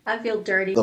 I feel dirty.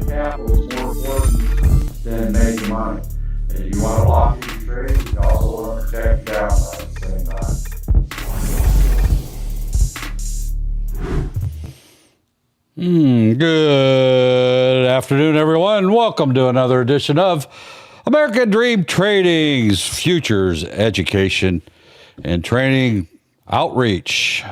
capital is more important than making money. And you want to lock in your trade, you also want to protect your downside at the same time. Good afternoon, everyone. Welcome to another edition of American Dream Trading's Futures Education and Training Outreach.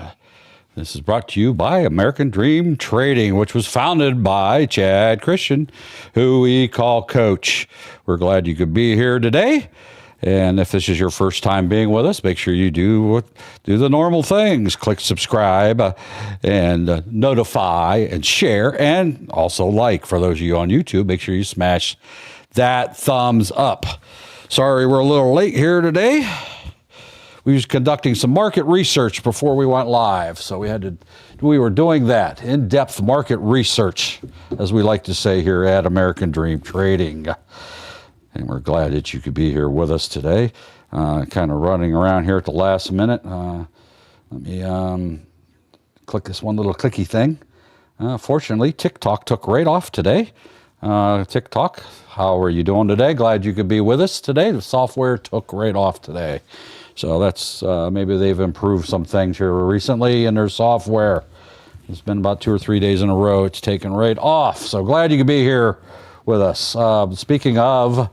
This is brought to you by American Dream Trading, which was founded by Chad Christian, who we call Coach. We're glad you could be here today. And if this is your first time being with us, make sure you do the normal things. Click subscribe and notify and share and also like. For those of you on YouTube, make sure you smash that thumbs up. Sorry, we're a little late here today. We was conducting some market research before we went live. So we were doing that in-depth market research, as we like to say here at American Dream Trading. And we're glad that you could be here with us today. Kind of running around here at the last minute. Let me click this one little clicky thing. Fortunately, TikTok took right off today. TikTok, how are you doing today? Glad you could be with us today. The software took right off today. So that's maybe they've improved some things here recently in their software. It's been about 2 or 3 days in a row. It's taken right off. So glad you could be here with us. Speaking of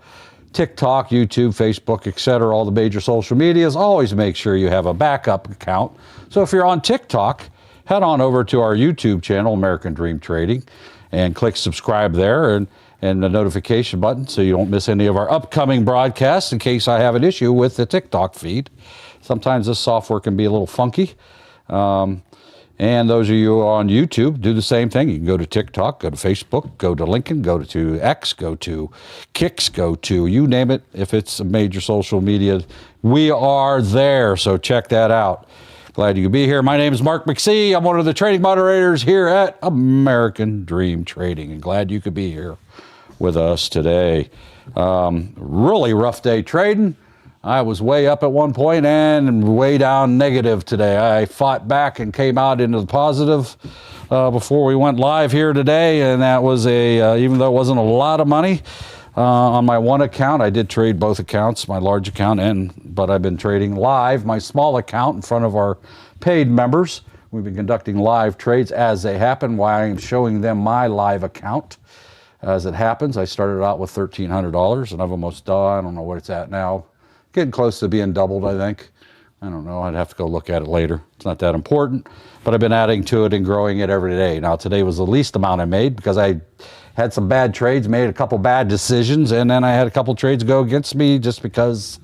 TikTok, YouTube, Facebook, etc., all the major social medias, always make sure you have a backup account. So if you're on TikTok, head on over to our YouTube channel, American Dream Trading, and click subscribe there and the notification button so you don't miss any of our upcoming broadcasts in case I have an issue with the TikTok feed. Sometimes this software can be a little funky. And those of you on YouTube, do the same thing. You can go to TikTok, go to Facebook, go to LinkedIn, go to X, go to Kicks, go to you name it. If it's a major social media, we are there. So check that out. Glad you could be here. My name is Mark McC. I'm one of the trading moderators here at American Dream Trading. And glad you could be here with us today. Really rough day trading. I was way up at one point and way down negative today. I fought back and came out into the positive before we went live here today, and that was even though it wasn't a lot of money on my one account. I did trade both accounts, my large account, but I've been trading live my small account in front of our paid members. We've been conducting live trades as they happen while I'm showing them my live account as it happens. I started out with $1,300, and I've almost done. I don't know what it's at now. Getting close to being doubled, I think. I don't know. I'd have to go look at it later. It's not that important. But I've been adding to it and growing it every day. Now, today was the least amount I made because I had some bad trades, made a couple bad decisions, and then I had a couple trades go against me just because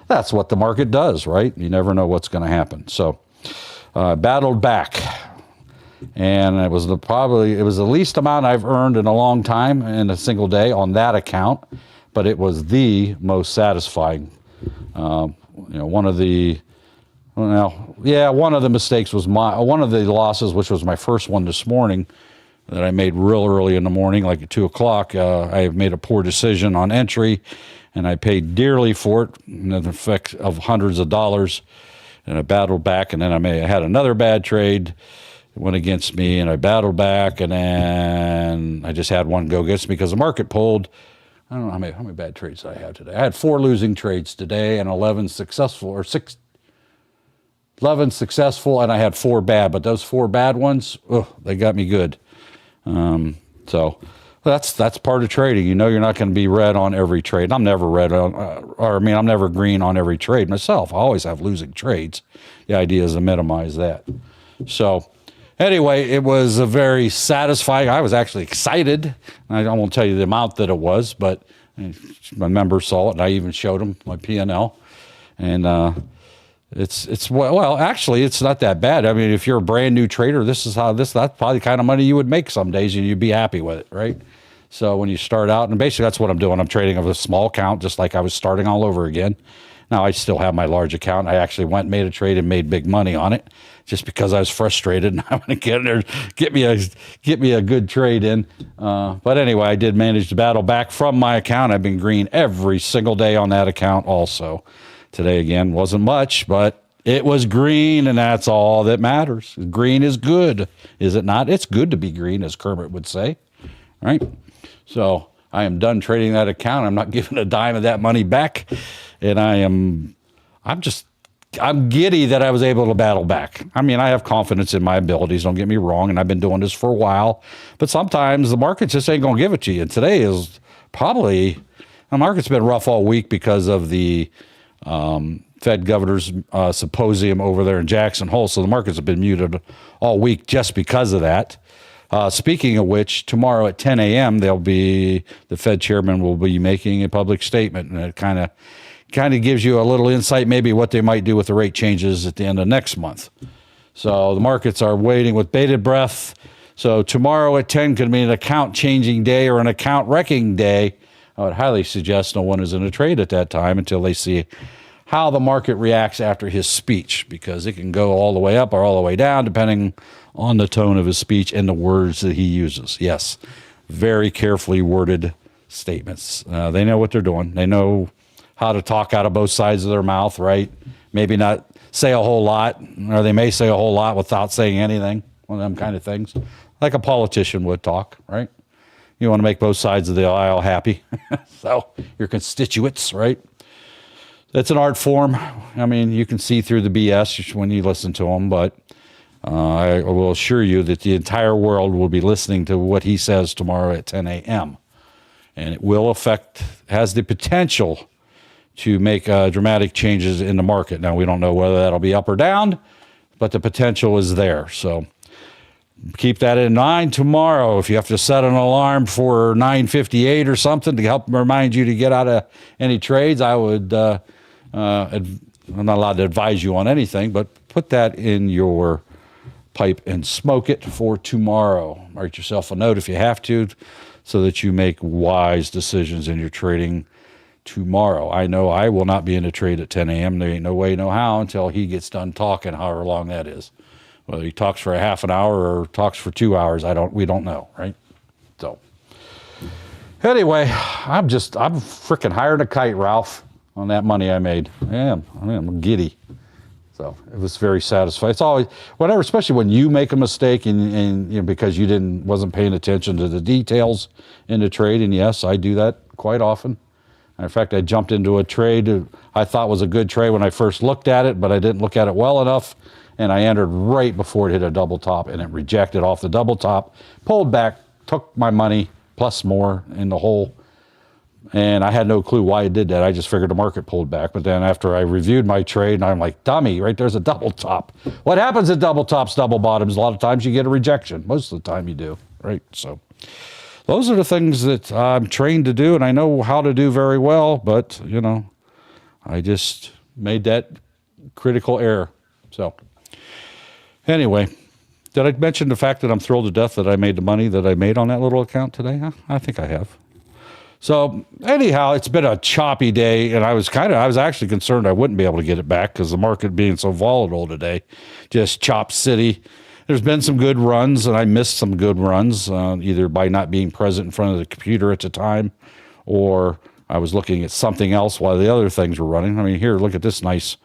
that's what the market does, right? You never know what's going to happen. So, battled back. And it was the least amount I've earned in a long time in a single day on that account. But it was the most satisfying. One of the mistakes was one of the losses, which was my first one this morning that I made real early in the morning, like at 2 o'clock. I made a poor decision on entry and I paid dearly for it, in the effect of hundreds of dollars, and I battled back. And then I had another bad trade. It went against me and I battled back, and then I just had one go against me because the market pulled. I don't know how many bad trades I had today. I had 4 losing trades today and 11 successful, and I had 4 bad. But those 4 bad ones, they got me good. So that's part of trading. You know, you're not going to be red on every trade. I'm never red on, I'm never green on every trade myself. I always have losing trades. The idea is to minimize that. So anyway, it was a very satisfying. I was actually excited. I won't tell you the amount that it was, but my members saw it, and I even showed them my P&L. And actually, it's not that bad. I mean, if you're a brand new trader, that's probably the kind of money you would make some days, and you'd be happy with it, right? So when you start out, and basically that's what I'm doing. I'm trading of a small account, just like I was starting all over again. Now, I still have my large account. I actually went and made a trade and made big money on it just because I was frustrated and I want to get in there, get me a good trade in. But anyway, I did manage to battle back from my account. I've been green every single day on that account also. Today, again, wasn't much, but it was green, and that's all that matters. Green is good, is it not? It's good to be green, as Kermit would say. right? So I am done trading that account. I'm not giving a dime of that money back. And I'm giddy that I was able to battle back. I mean, I have confidence in my abilities, don't get me wrong, and I've been doing this for a while. But sometimes the market just ain't going to give it to you. And today is probably, the market's been rough all week because of the Fed governor's symposium over there in Jackson Hole. So the markets have been muted all week just because of that. Speaking of which, tomorrow at 10 a.m., the Fed chairman will be making a public statement, and it kind of gives you a little insight maybe what they might do with the rate changes at the end of next month. So the markets are waiting with bated breath. So tomorrow at 10 could be an account changing day or an account wrecking day. I would highly suggest no one is in a trade at that time until they see how the market reacts after his speech, because it can go all the way up or all the way down depending on the tone of his speech and the words that he uses. Yes, very carefully worded statements. They know what they're doing. They know how to talk out of both sides of their mouth, right? Maybe not say a whole lot, or they may say a whole lot without saying anything, one of them kind of things, like a politician would talk, right? You want to make both sides of the aisle happy. So your constituents, right? That's an art form. I mean, you can see through the BS when you listen to them, but I will assure you that the entire world will be listening to what he says tomorrow at 10 a.m. And it will has the potential to make dramatic changes in the market. Now, we don't know whether that'll be up or down, but the potential is there. So keep that in mind tomorrow. If you have to set an alarm for 9:58 or something to help remind you to get out of any trades, I would, I'm not allowed to advise you on anything, but put that in your pipe and smoke it for tomorrow. Write yourself a note if you have to, so that you make wise decisions in your trading tomorrow. I know I will not be in a trade at 10 a.m. There ain't no way, no how until he gets done talking, however long that is. Whether he talks for a half an hour or talks for 2 hours, we don't know, right? So anyway, I'm freaking hired a kite, Ralph, on that money I made. I'm giddy. So it was very satisfying. It's always whatever, especially when you make a mistake and because you wasn't paying attention to the details in the trade. And yes, I do that quite often. In fact, I jumped into a trade I thought was a good trade when I first looked at it, but I didn't look at it well enough, and I entered right before it hit a double top, and it rejected off the double top, pulled back, took my money plus more in the hole, and I had no clue why it did that. I just figured the market pulled back, but then after I reviewed my trade, and I'm like, dummy, right there's a double top. What happens at double tops, double bottoms? A lot of times you get a rejection. Most of the time you do, right? So those are the things that I'm trained to do, and I know how to do very well, but, I just made that critical error. So anyway, did I mention the fact that I'm thrilled to death that I made the money that I made on that little account today? I think I have. So anyhow, it's been a choppy day, and I was actually concerned I wouldn't be able to get it back because the market being so volatile today, just chop city. There's been some good runs, and I missed some good runs, either by not being present in front of the computer at the time, or I was looking at something else while the other things were running. I mean, here, look at this nice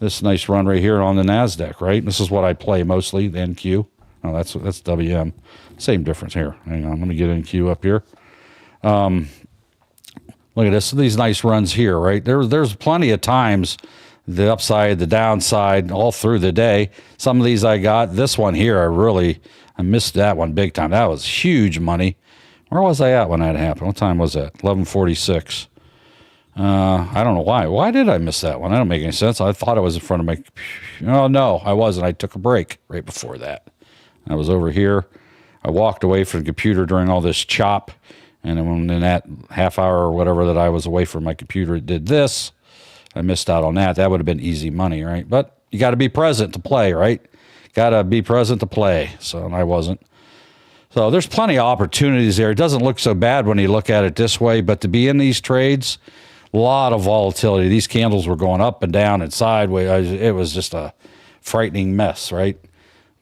run right here on the NASDAQ, right? This is what I play mostly, the NQ. Oh, that's WM. Same difference here. Hang on, let me get NQ up here. Look at this, these nice runs here, right? There's plenty of times, the upside, the downside, all through the day. Some of these I got. This one here, I missed that one big time. That was huge money. Where was I at when that happened? What time was that? 11:46. I don't know why. Why did I miss that one? That don't make any sense. I thought I was in front of my computer. Oh, no, I wasn't. I took a break right before that. I was over here. I walked away from the computer during all this chop. And then when in that half hour or whatever that I was away from my computer, it did this. I missed out on that. That would have been easy money, right? But you got to be present to play, right? Got to be present to play. So I wasn't. So there's plenty of opportunities there. It doesn't look so bad when you look at it this way, but to be in these trades, a lot of volatility. These candles were going up and down and sideways. It was just a frightening mess, right?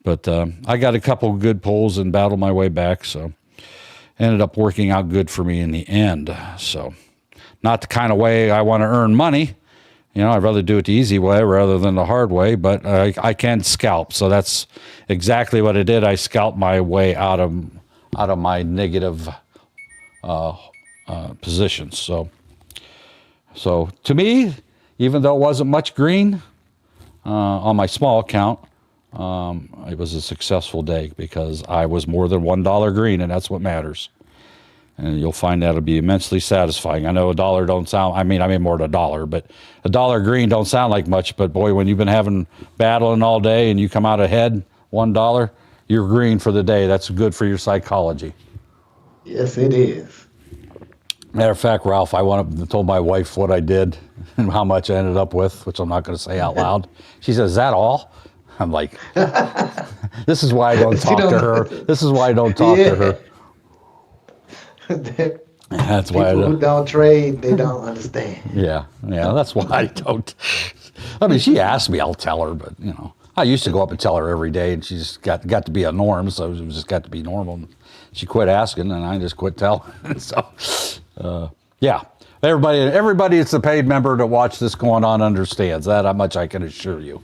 But I got a couple of good pulls and battled my way back, so ended up working out good for me in the end. So not the kind of way I want to earn money. I'd rather do it the easy way rather than the hard way, but I can scalp. So that's exactly what I did. I scalped my way out of my negative positions. So to me, even though it wasn't much green on my small account, it was a successful day because I was more than $1 green, and that's what matters. And you'll find that'll be immensely satisfying. I know $1 don't sound, I mean more than $1, but $1 green don't sound like much, but boy, when you've been battling all day and you come out ahead $1, you're green for the day. That's good for your psychology. Yes, it is. Matter of fact, Ralph, I went up and told my wife what I did and how much I ended up with, which I'm not going to say out loud. She says, "Is that all?" I'm like, this is why I don't talk to her. This is why I don't talk to her. That's why people who don't trade, they don't understand. Yeah, that's why I don't. I mean, she asked me, I'll tell her, but I used to go up and tell her every day, and she just got to be a norm, so it just got to be normal. She quit asking, and I just quit telling. So, yeah, everybody that's a paid member to watch this going on understands that. How much I can assure you,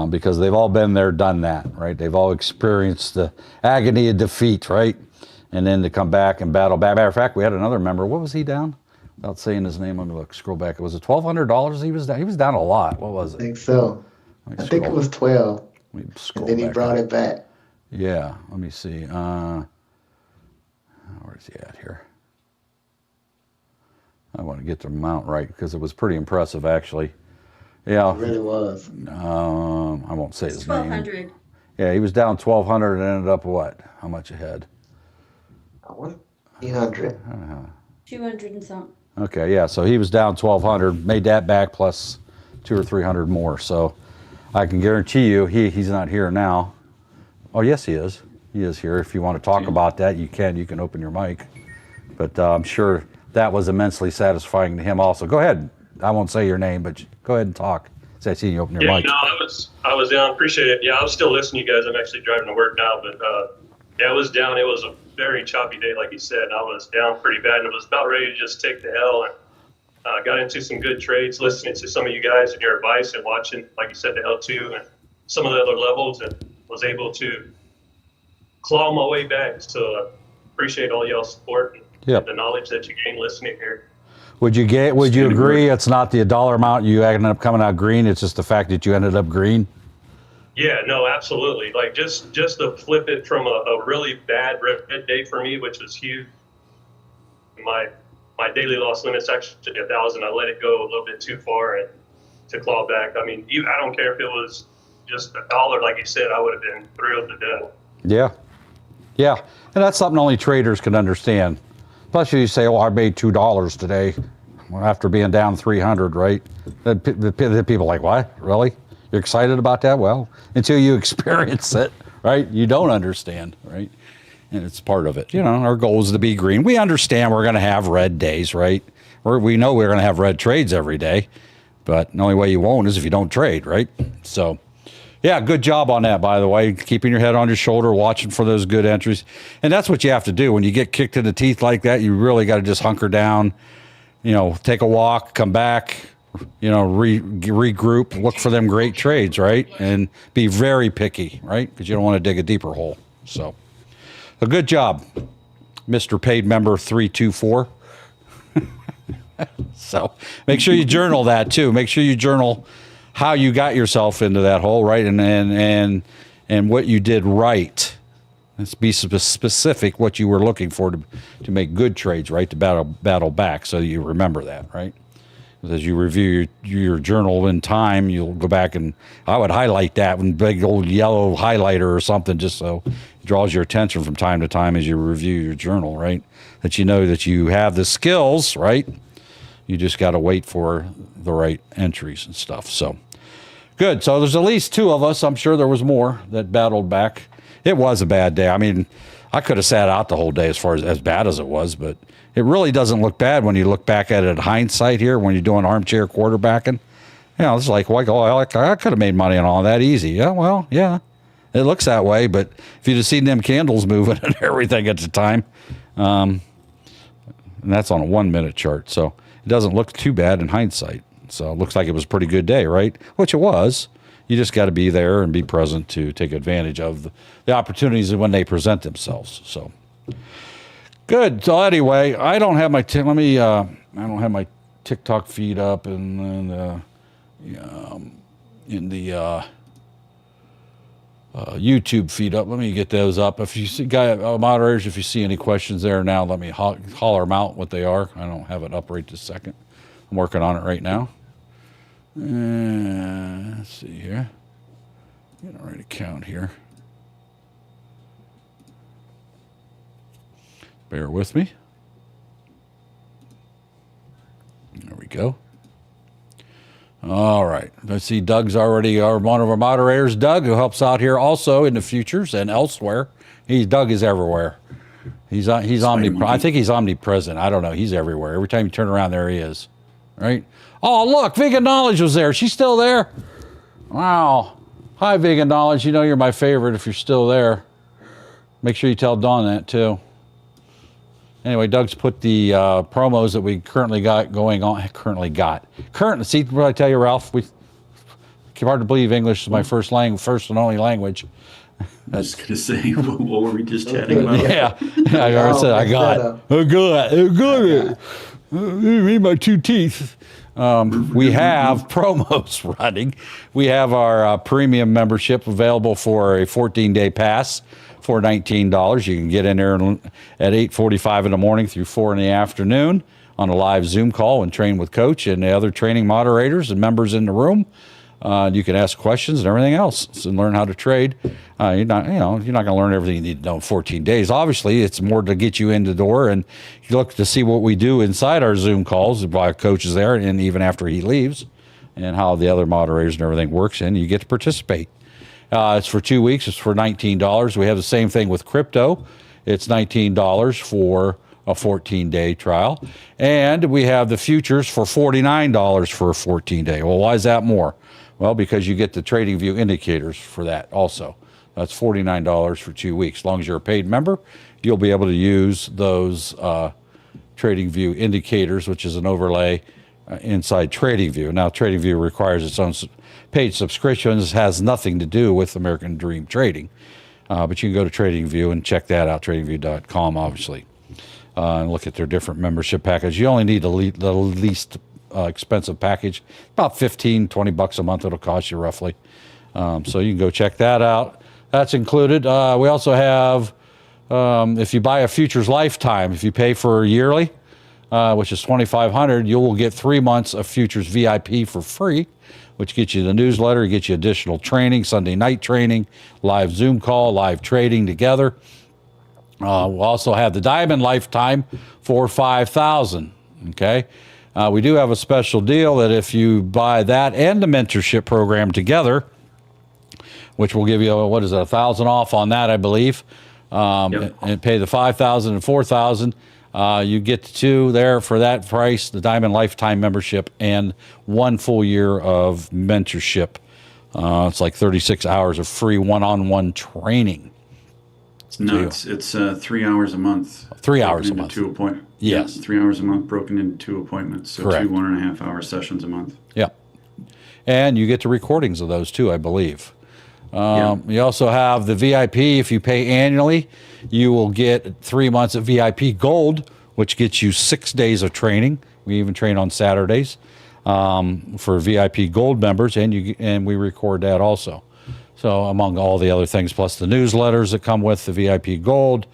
because they've all been there, done that, right? They've all experienced the agony of defeat, right? And then to come back and battle back. Matter of fact, we had another member. What was he down? Without saying his name, let me look. Scroll back. Was it $1,200 he was down? He was down a lot. What was it? I think so. I think it was 12. And then he brought it back. Yeah. Let me see. Where's he at here? I want to get the amount right because it was pretty impressive, actually. Yeah. It really was. I won't say his name. 1,200. Yeah, he was down 1,200 and ended up what? How much ahead? 300. 200 and something. Okay, yeah, so he was down 1,200, made that back plus 200 or 300 more. So I can guarantee you he's not here now. Oh, yes, he is. He is here. If you want to talk about that, you can open your mic. But I'm sure that was immensely satisfying to him also. Go ahead. I won't say your name, but go ahead and talk. So I see you open your mic. Yeah, no, I was down. Appreciate it. Yeah, I was still listening to you guys. I'm actually driving to work now, but yeah, it was down. It was a very choppy day, like you said. I was down pretty bad, and I was about ready to just take the L. And got into some good trades, listening to some of you guys and your advice, and watching, like you said, the L2 and some of the other levels, and was able to claw my way back. So appreciate all y'all's support and the knowledge that you gained listening here. Would you agree it's not the dollar amount you ended up coming out green? It's just the fact that you ended up green. Yeah, no, absolutely. Like just to flip it from a really bad red day for me, which was huge. My daily loss limit's actually 1,000. I let it go a little bit too far and to claw back. I mean, I don't care if it was just $1, like you said, I would have been thrilled to death. Yeah, and that's something only traders can understand. Especially you say, "Oh, I made $2 today," after being down 300, right? The people are like, "What? Really? You're excited about that?" Well, until you experience it, right? You don't understand, right? And it's part of it. Our goal is to be green. We understand we're going to have red days, right? We know we're going to have red trades every day, but the only way you won't is if you don't trade, right? So, yeah, good job on that, by the way, keeping your head on your shoulder, watching for those good entries. And that's what you have to do. When you get kicked in the teeth like that, you really got to just hunker down, take a walk, come back, regroup, look for them great trades, right? And be very picky, right? Because you don't want to dig a deeper hole. So, a good job, Mr. Paid Member 324. So, make sure you journal that too. Make sure you journal how you got yourself into that hole, right? And what you did right. Let's be specific what you were looking for to make good trades, right? To battle back, so you remember that, right? As you review your journal in time, you'll go back and I would highlight that with big old yellow highlighter or something, just so it draws your attention from time to time as you review your journal, right? That you know that you have the skills, right? You just got to wait for the right entries and stuff. So good. So there's at least two of us. I'm sure there was more that battled back. It was a bad day. I mean, I could have sat out the whole day as bad as it was, but it really doesn't look bad when you look back at it in hindsight here when you're doing armchair quarterbacking. It's like, I could have made money on all that easy. Yeah, well, yeah, it looks that way. But if you'd have seen them candles moving and everything at the time, and that's on a 1 minute chart. So it doesn't look too bad in hindsight. So it looks like it was a pretty good day, right? Which it was. You just got to be there and be present to take advantage of the opportunities when they present themselves. So Good. So anyway, I don't have my I don't have my TikTok feed up and in the YouTube feed up. Let me get those up. If you see, moderators, if you see any questions there now, let me holler them out what they are. I don't have it up right this second. I'm working on it right now. Let's see here. Get the right account here. Bear with me. There we go. All right. Let's see. Doug's already one of our moderators. Doug, who helps out here also in the futures and elsewhere. Doug is everywhere. He's omnipresent. I think he's omnipresent. I don't know. He's everywhere. Every time you turn around, there he is. Right? Oh, look. Vegan Knowledge was there. She's still there. Wow. Hi, Vegan Knowledge. You know you're my favorite if you're still there. Make sure you tell Dawn that, too. Anyway, Doug's put the promos that we currently got going on. See what I tell you, Ralph? It's hard to believe English is my first and only language. I was going to say, what were we just chatting about? Yeah, I already said I got it. Read my 2 teeth. We have promos running. We have our premium membership available for a 14-day pass. For $19. You can get in there at 8:45 in the morning through 4 in the afternoon on a live Zoom call and train with Coach and the other training moderators and members in the room. You can ask questions and everything else and learn how to trade. You're not going to learn everything you need to know in 14 days. Obviously, it's more to get you in the door and you look to see what we do inside our Zoom calls while Coach is there and even after he leaves and how the other moderators and everything works, and you get to participate. It's for 2 weeks. It's for $19. We have the same thing with crypto. It's $19 for a 14-day trial. And we have the futures for $49 for a 14-day. Well, why is that more? Well, because you get the TradingView indicators for that also. That's $49 for 2 weeks. As long as you're a paid member, you'll be able to use those TradingView indicators, which is an overlay inside TradingView. Now, TradingView requires its own paid subscriptions, has nothing to do with American Dream Trading. But you can go to TradingView and check that out, tradingview.com, obviously, and look at their different membership package. You only need the least expensive package, about $15-20 a month it'll cost you roughly. So you can go check that out. That's included. We also have, if you buy a futures lifetime, if you pay for yearly, which is $2,500, you will get 3 months of futures VIP for free, which gets you the newsletter, gets you additional training, Sunday night training, live Zoom call, live trading together. We'll also have the Diamond Lifetime for $5,000. Okay, we do have a special deal that if you buy that and the mentorship program together, which will give you $1,000 off on that, I believe, Yep. and pay the $5,000 and $4,000. You get the two there for that price, the Diamond Lifetime membership and 1 full year of mentorship. It's like 36 hours of free one-on-one training. It's nuts. It's 3 hours a month. 3 hours a month. 2 appointments. Yes. 3 hours a month broken into 2 appointments. So Correct. 2 1.5-hour sessions a month. Yeah. And you get the recordings of those too, I believe. You also have the VIP. If you pay annually, you will get 3 months of VIP Gold, which gets you 6 days of training. We even train on Saturdays for VIP Gold members, and we record that also. So among all the other things, plus the newsletters that come with the VIP Gold,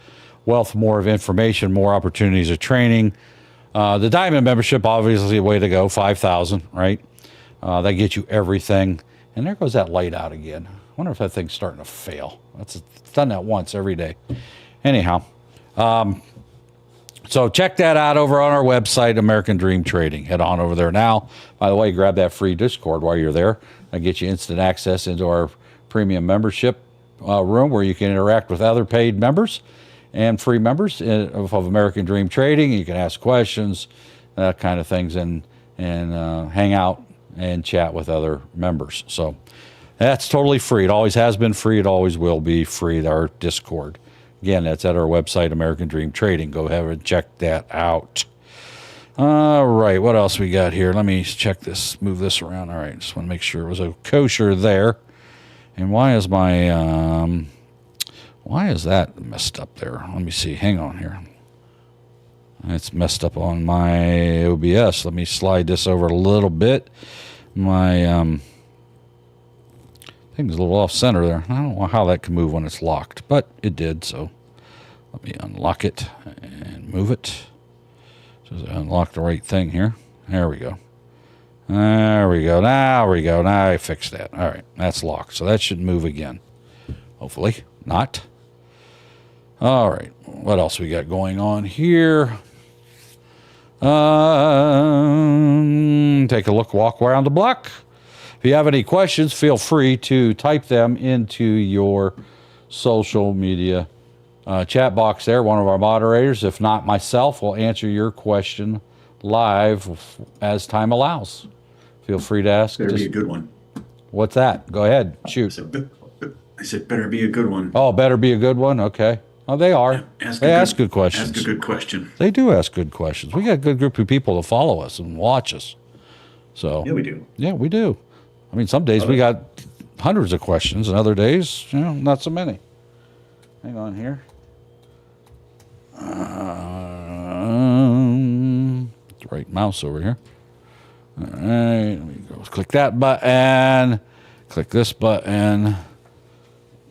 wealth more of information, more opportunities of training. The Diamond membership, obviously, a way to go, $5,000, right? That gets you everything. And there goes that light out again. I wonder if that thing's starting to fail. It's done that once every day. Anyhow, so check that out over on our website, American Dream Trading. Head on over there now. By the way, grab that free Discord while you're there. That gets you instant access into our premium membership room where you can interact with other paid members and free members of American Dream Trading. You can ask questions, that kind of things, and hang out and chat with other members. So that's totally free. It always has been free. It always will be free, our Discord. Again, that's at our website, American Dream Trading. Go ahead and check that out. All right, what else we got here? Let me check this, move this around. All right, just want to make sure it was a kosher there. And why is my, why is that messed up there? Let me see. Hang on here. It's messed up on my OBS. Let me slide this over a little bit. My thing's a little off center there. I don't know how that can move when it's locked, but it did. So let me unlock it and move it. So I unlock the right thing here. There we go. There we go. Now we go. Now I fixed that. All right, that's locked. So that should move again. Hopefully not. All right, what else we got going on here? Take a look, walk around the block. If you have any questions, feel free to type them into your social media chat box there. One of our moderators, if not myself, will answer your question live as time allows. Feel free to ask. Better be a good one. What's that? Go ahead, shoot. I said better be a good one. Oh, better be a good one? Okay. Oh, they are. They ask good questions. Ask a good question. They do ask good questions. We got a good group of people to follow us and watch us. So Yeah, we do. Yeah, we do. I mean, some days we got hundreds of questions, and other days, not so many. Hang on here. The right mouse over here. All right, let me go. Click that button. Click this button.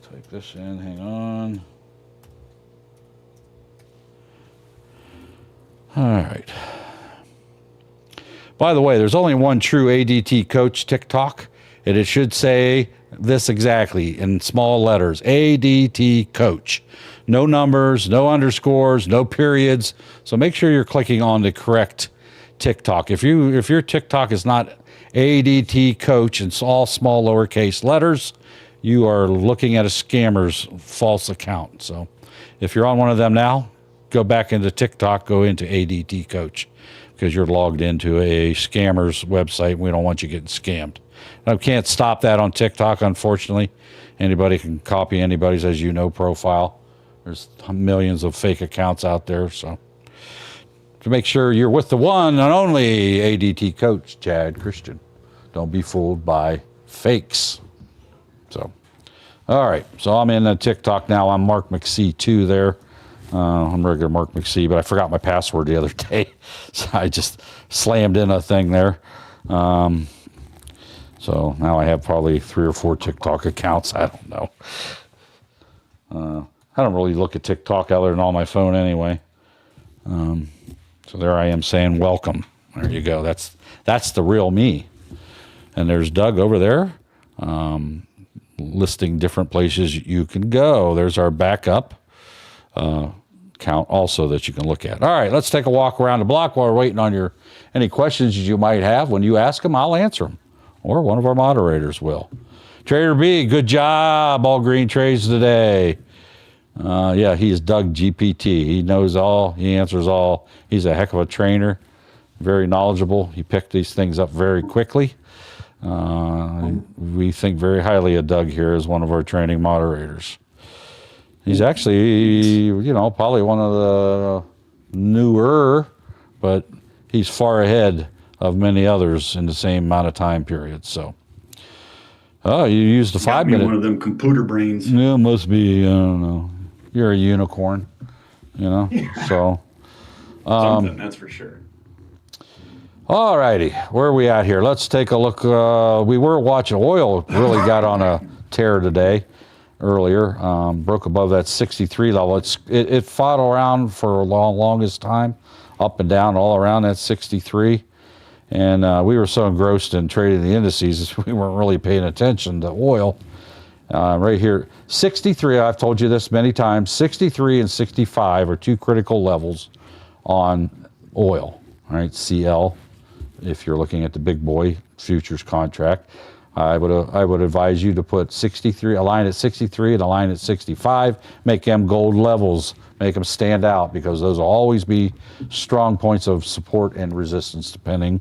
Type this in. Hang on. All right. By the way, there's only one true ADT coach TikTok, and it should say this exactly in small letters: ADT coach. No numbers, no underscores, no periods. So make sure you're clicking on the correct TikTok. If your TikTok is not ADT coach and it's all small lowercase letters, you are looking at a scammer's false account. So if you're on one of them now, go back into TikTok, go into ADT coach, because you're logged into a scammer's website. We don't want you getting scammed. I can't stop that on TikTok, unfortunately. Anybody can copy anybody's, as you know, profile. There's millions of fake accounts out there. So to make sure you're with the one and only ADT coach, Chad Christian. Don't be fooled by fakes. So, all right. So I'm in the TikTok now. I'm Mark McC 2 there. I'm regular Mark McC, but I forgot my password the other day. So I just slammed in a thing there. So now I have probably 3 or 4 TikTok accounts. I don't know. I don't really look at TikTok other than on my phone anyway. So there I am saying welcome. There you go. That's the real me. And there's Doug over there, listing different places you can go. There's our backup count also that you can look at. All right, let's take a walk around the block while we're waiting on any questions you might have. When you ask them, I'll answer them, or one of our moderators will. Trader B, good job. All green trades today. Yeah, he is Doug GPT. He knows all. He answers all. He's a heck of a trainer, very knowledgeable. He picked these things up very quickly. We think very highly of Doug here as one of our training moderators. He's actually, probably one of the newer, but he's far ahead of many others in the same amount of time period. So, you used the 5 minute. One of them computer brains. Yeah, must be. I don't know. You're a unicorn, So, something, that's for sure. All righty, where are we at here? Let's take a look. We were watching oil. Really got on a tear today. Earlier, broke above that 63 level. It fought around for the longest time, up and down all around that 63. And we were so engrossed in trading the indices, we weren't really paying attention to oil. Right here, 63, I've told you this many times, 63 and 65 are 2 critical levels on oil, right? CL, if you're looking at the big boy futures contract. I would advise you to put 63, a line at 63 and a line at 65. Make them gold levels. Make them stand out, because those will always be strong points of support and resistance depending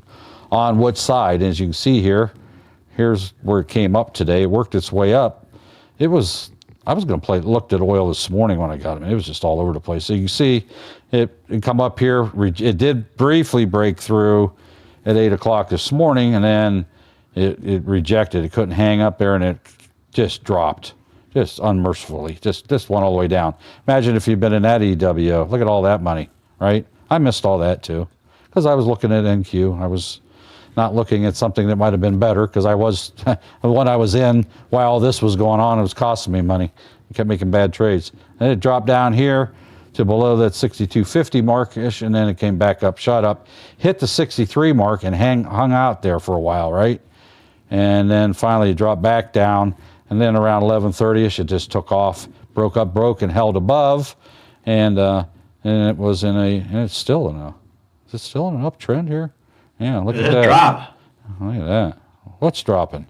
on which side. As you can see here, here's where it came up today. It worked its way up. I was going to looked at oil this morning when I got it, and it was just all over the place. So you can see it come up here. It did briefly break through at 8 o'clock this morning, and then it rejected. It couldn't hang up there, and it just dropped, just unmercifully, just went all the way down. Imagine if you'd been in that EWO. Look at all that money, right? I missed all that too because I was looking at NQ. I was not looking at something that might have been better because I was, when I was in, while all this was going on, it was costing me money. I kept making bad trades. And it dropped down here to below that 62.50 mark-ish, and then it came back up, shot up, hit the 63 mark, and hung out there for a while, right? And then finally it dropped back down, and then around 11:30ish, it just took off, broke, and held above, and it was in a, and it's still in a, is it still in an uptrend here? Yeah, look at that. Drop. Look at that. What's dropping?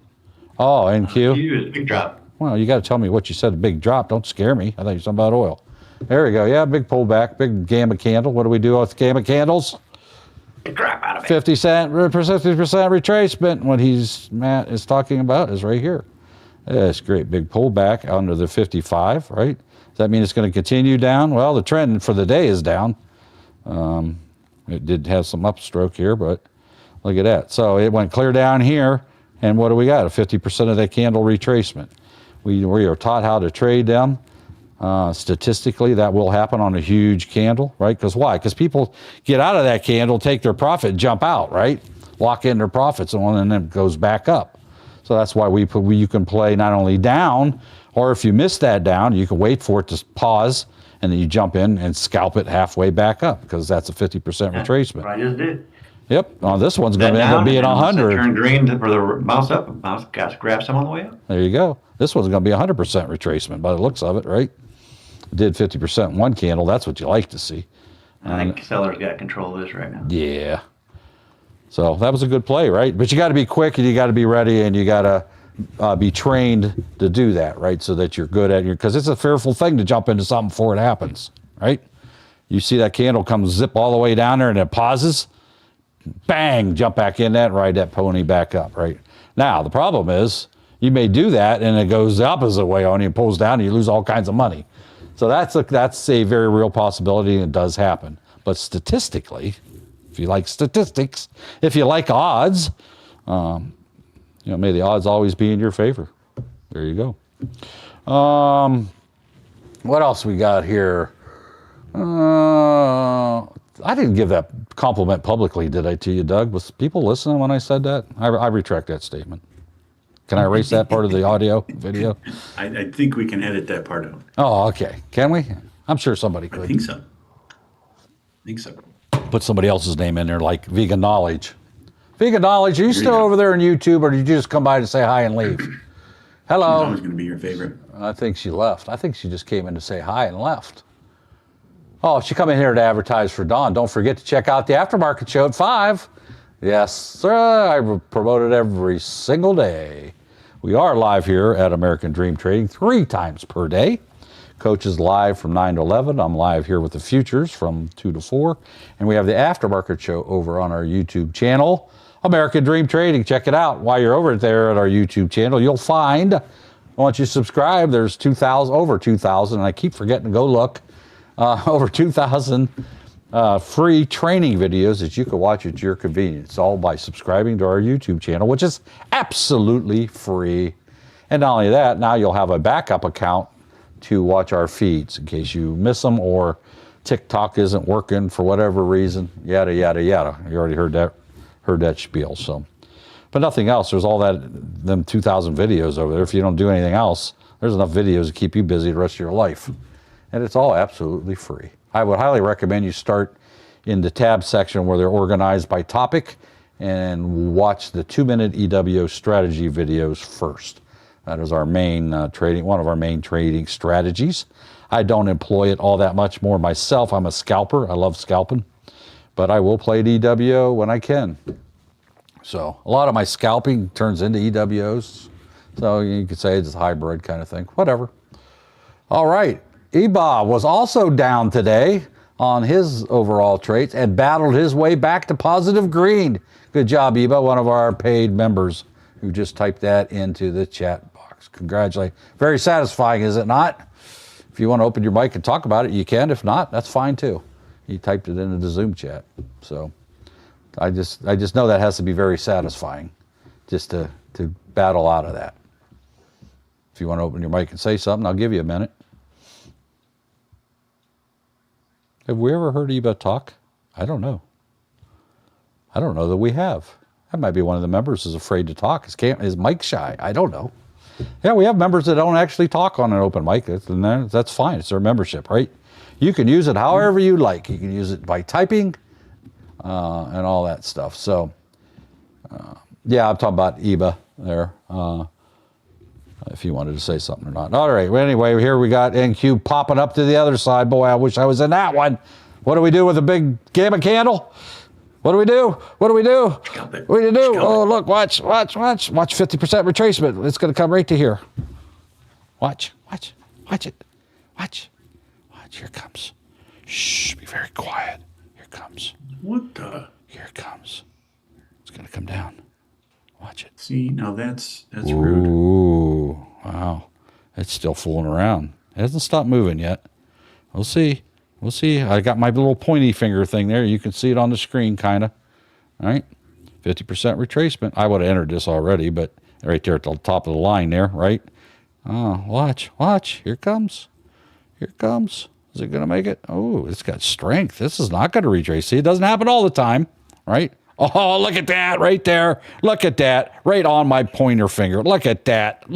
Oh, NQ. Huge, big drop. Well, you got to tell me what you said, a big drop. Don't scare me. I thought you were talking about oil. There we go. Yeah, big pullback, big gamma candle. What do we do with gamma candles? The crap out of it. 50% retracement. What Matt is talking about is right here. That's great. Big pullback under the 55, right? Does that mean it's going to continue down? Well, the trend for the day is down. It did have some upstroke here, but look at that. So it went clear down here, and what do we got? A 50% of that candle retracement. We are taught how to trade them. Statistically, that will happen on a huge candle, right? Because why? Because people get out of that candle, take their profit, jump out, right? Lock in their profits, and then it goes back up. So that's why you can play not only down, or if you miss that down, you can wait for it to pause, and then you jump in and scalp it halfway back up, because that's a 50% retracement. What I just did. Yep. This one's going to end up being 100. Turn green for the mouse up. Mouse got to grab some on the way up. There you go. This one's going to be 100% retracement by the looks of it, right? It did 50% in one candle. That's what you like to see. I think sellers got control of this right now. Yeah. So that was a good play, right? But you got to be quick, and you got to be ready, and you got to be trained to do that, right? So that you're good at because it's a fearful thing to jump into something before it happens, right? You see that candle come zip all the way down there, and it pauses. Bang, jump back in that and ride that pony back up, right? Now, the problem is you may do that, and it goes the opposite way on you and pulls down, and you lose all kinds of money. So that's a very real possibility, and it does happen. But statistically, if you like statistics, if you like odds, may the odds always be in your favor. There you go. What else we got here? I didn't give that compliment publicly, did I, to you, Doug? Was people listening when I said that? I retract that statement. Can I erase that part of the audio video? I think we can edit that part out. Oh, okay. Can we? I'm sure somebody could. I think so. Put somebody else's name in there, like Vegan Knowledge. Vegan Knowledge, are you still over there on YouTube, or did you just come by to say hi and leave? Hello. She's always going to be your favorite. I think she left. I think she just came in to say hi and left. Oh, she come in here to advertise for Dawn. Don't forget to check out the aftermarket show at 5. Yes, sir. I promote it every single day. We are live here at American Dream Trading 3 times per day. Coach is live from 9 to 11. I'm live here with the futures from 2 to 4. And we have the aftermarket show over on our YouTube channel, American Dream Trading. Check it out. While you're over there at our YouTube channel, you'll find, once you subscribe, there's over 2,000, and I keep forgetting to go look, over 2,000 free training videos that you can watch at your convenience, all by subscribing to our YouTube channel, which is absolutely free. And not only that, now you'll have a backup account to watch our feeds in case you miss them or TikTok isn't working for whatever reason, yada, yada, yada. You already heard that spiel. So, but nothing else. There's all them 2,000 videos over there. If you don't do anything else, there's enough videos to keep you busy the rest of your life. And it's all absolutely free. I would highly recommend you start in the tab section where they're organized by topic and watch the 2-minute EWO strategy videos first. That is our main one of our main trading strategies. I don't employ it all that much more myself. I'm a scalper. I love scalping, but I will play EWO when I can. So a lot of my scalping turns into EWOs. So you could say it's a hybrid kind of thing, whatever. All right. EBA was also down today on his overall trades and battled his way back to positive green. Good job, EBA, one of our paid members who just typed that into the chat box. Congratulations. Very satisfying, is it not? If you want to open your mic and talk about it, you can. If not, that's fine too. He typed it into the Zoom chat. So I just know that has to be very satisfying just to battle out of that. If you want to open your mic and say something, I'll give you a minute. Have we ever heard EBA talk? I don't know. I don't know that we have. That might be one of the members is afraid to talk. His mic shy. I don't know. Yeah, we have members that don't actually talk on an open mic, and that's fine. It's their membership, right? You can use it however you like. You can use it by typing and all that stuff. So, yeah, I'm talking about EBA there, if you wanted to say something or not. All right, well, anyway, here we got NQ popping up to the other side. Boy, I wish I was in that one. What do we do with a big gamma candle? What do we do? What do we do? What do we do? Oh, look, watch 50% retracement. It's going to come right to here. Watch it. Watch. Here it comes. Shh, be very quiet. Here it comes. What the? Here it comes. It's going to come down. Watch it. See, now that's rude. Ooh, wow. It's still fooling around. It hasn't stopped moving yet. We'll see. I got my little pointy finger thing there. You can see it on the screen, kind of. All right. 50% retracement. I would have entered this already, but right there at the top of the line there, right? Oh, watch. Here it comes. Is it going to make it? Oh, it's got strength. This is not going to retrace. See, it doesn't happen all the time, right? Oh, look at that right there. Look at that. Right on my pointer finger. Look at that.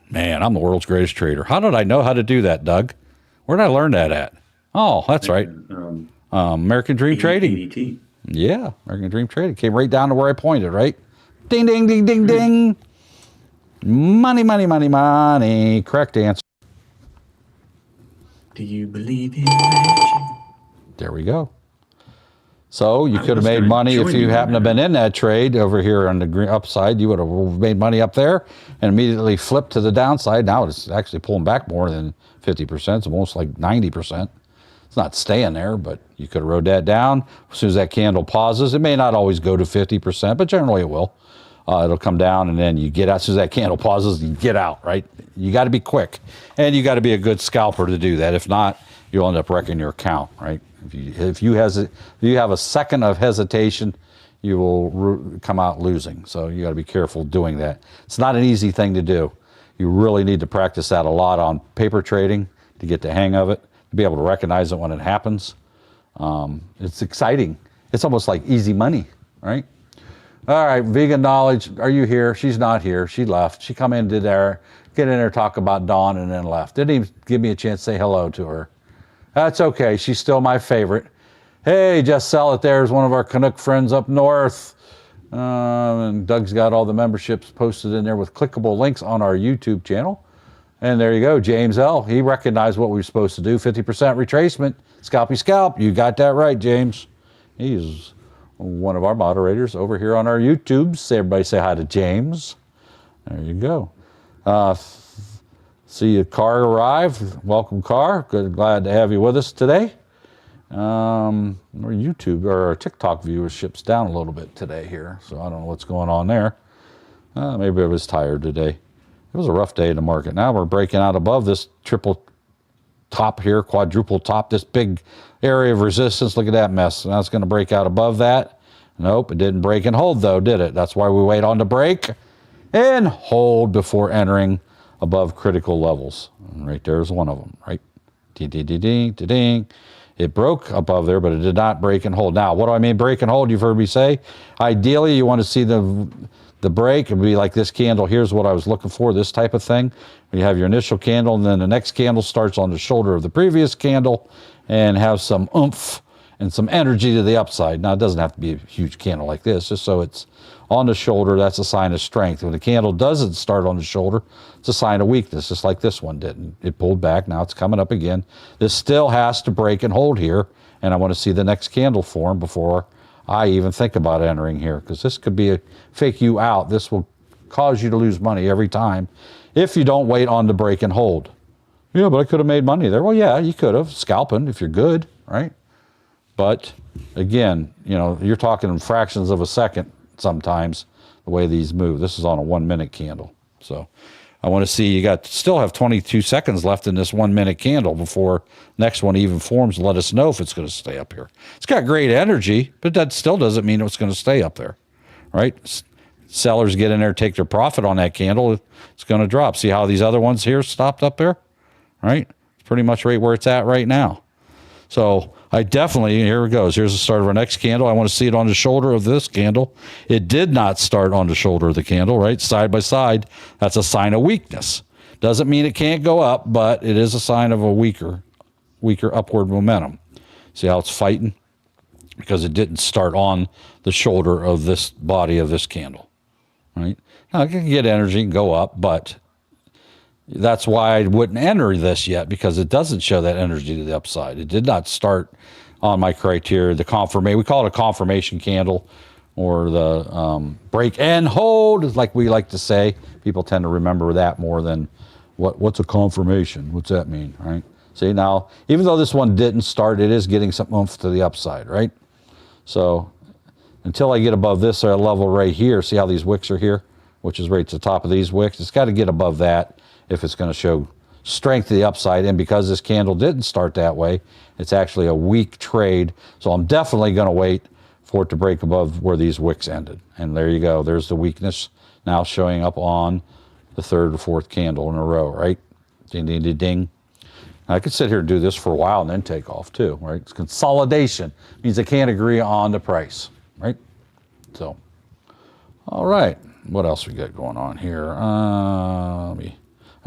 Man, I'm the world's greatest trader. How did I know how to do that, Doug? Where did I learn that at? Oh, that's right. American Dream Trading. ADT. Yeah, American Dream Trading. Came right down to where I pointed, right? Ding, ding, ding, ding, ding. Money. Correct answer. Do you believe in magic? There we go. So you could have made money if you happened to have been in that trade over here on the green upside. You would have made money up there and immediately flipped to the downside. Now it's actually pulling back more than 50%. It's almost like 90%. It's not staying there, but you could have rode that down. As soon as that candle pauses, it may not always go to 50%, but generally it will. It'll come down, and then you get out. As soon as that candle pauses, you get out, right? You got to be quick, and you got to be a good scalper to do that. If not, you'll end up wrecking your account, right? If you have a second of hesitation, you will come out losing. So you got to be careful doing that. It's not an easy thing to do. You really need to practice that a lot on paper trading to get the hang of it, to be able to recognize it when it happens. It's exciting. It's almost like easy money, right? All right, Vegan Knowledge, are you here? She's not here. She left. She come in, get in there, talk about Dawn, and then left. Didn't even give me a chance to say hello to her. That's okay. She's still my favorite. Hey, Just Sell It. There's one of our Canuck friends up north. And Doug's got all the memberships posted in there with clickable links on our YouTube channel. And there you go, James L. He recognized what we were supposed to do, 50% retracement. Scalpy scalp. You got that right, James. He's one of our moderators over here on our YouTubes. Say everybody say hi to James. There you go. See a car arrive. Welcome, car. Glad to have you with us today. Our YouTube or our TikTok viewership's down a little bit today here, so I don't know what's going on there. Maybe I was tired today. It was a rough day in the market. Now we're breaking out above this triple top here, quadruple top, this big area of resistance. Look at that mess. Now it's going to break out above that. Nope, it didn't break and hold though, did it? That's why we wait on the break and hold before entering above critical levels. And right there's one of them, right? Ding. It broke above there, but it did not break and hold. Now, what do I mean break and hold? You've heard me say. Ideally, you want to see the break. It would be like this candle. Here's what I was looking for, this type of thing. You have your initial candle, and then the next candle starts on the shoulder of the previous candle and have some oomph and some energy to the upside. Now, it doesn't have to be a huge candle like this, just so it's on the shoulder. That's a sign of strength. When the candle doesn't start on the shoulder, it's a sign of weakness, just like this one didn't. It pulled back. Now it's coming up again. This still has to break and hold here, and I want to see the next candle form before I even think about entering here, because this could be a fake you out. This will cause you to lose money every time if you don't wait on the break and hold. Yeah, but I could have made money there. Well, yeah, you could have, scalping if you're good, right? But again, you know, you're talking in fractions of a second sometimes the way these move. This is on a 1 minute candle. So I want to see, you still have 22 seconds left in this 1 minute candle before next one even forms. Let us know if it's going to stay up here. It's got great energy, but that still doesn't mean it's going to stay up there, right? Sellers get in there, take their profit on that candle, it's going to drop. See how these other ones here stopped up there, right? pretty much right where it's at right now. So I definitely, here it goes. Here's the start of our next candle. I want to see it on the shoulder of this candle. It did not start on the shoulder of the candle, right? Side by side. That's a sign of weakness. Doesn't mean it can't go up, but it is a sign of a weaker upward momentum. See how it's fighting? Because it didn't start on the shoulder of this body of this candle, right? Now, it can get energy and go up, but that's why I wouldn't enter this yet, because it doesn't show that energy to the upside. It did not start on my criteria. The confirmation, we call it a confirmation candle, or the break and hold, like we like to say. People tend to remember that more than what's a confirmation? What's that mean, right? See, now, even though this one didn't start, it is getting some oomph to the upside, right? So until I get above this level right here, see how these wicks are here, which is right to the top of these wicks? It's got to get above that if it's going to show strength to the upside. And because this candle didn't start that way, it's actually a weak trade. So I'm definitely going to wait for it to break above where these wicks ended. And there you go. There's the weakness now showing up on the third or fourth candle in a row, right? Ding, ding, ding, ding. I could sit here and do this for a while and then take off too, right? It's consolidation. It means I can't agree on the price, right? So, all right. What else we got going on here? I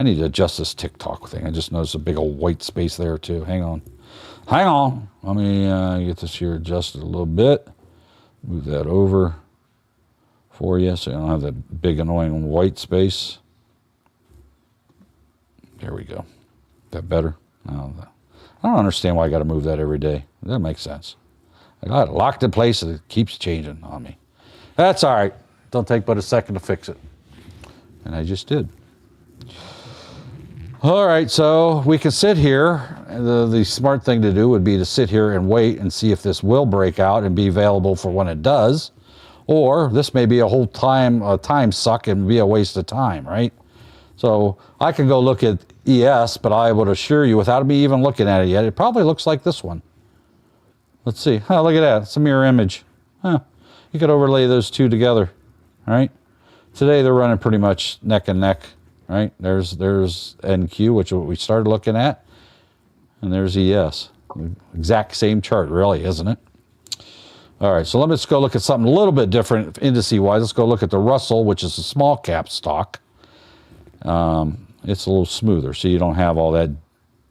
need to adjust this TikTok thing. I just noticed a big old white space there too. Hang on. Let me get this here adjusted a little bit. Move that over for you so you don't have that big annoying white space. There we go. That better? I don't understand why I got to move that every day. That makes sense. I got it locked in place and it keeps changing on me. That's all right. Don't take but a second to fix it. And I just did. All right, so we can sit here. The smart thing to do would be to sit here and wait and see if this will break out and be available for when it does. Or this may be a time suck and be a waste of time, right? So I can go look at ES, but I would assure you, without me even looking at it yet, it probably looks like this one. Let's see. Oh, look at that. It's a mirror image. Huh. You could overlay those two together, right? Today they're running pretty much neck and neck, right? There's NQ, which is what we started looking at, and there's ES. Exact same chart, really, isn't it? All right, so let's go look at something a little bit different indice-wise. Let's go look at the Russell, which is a small cap stock. It's a little smoother, so you don't have all that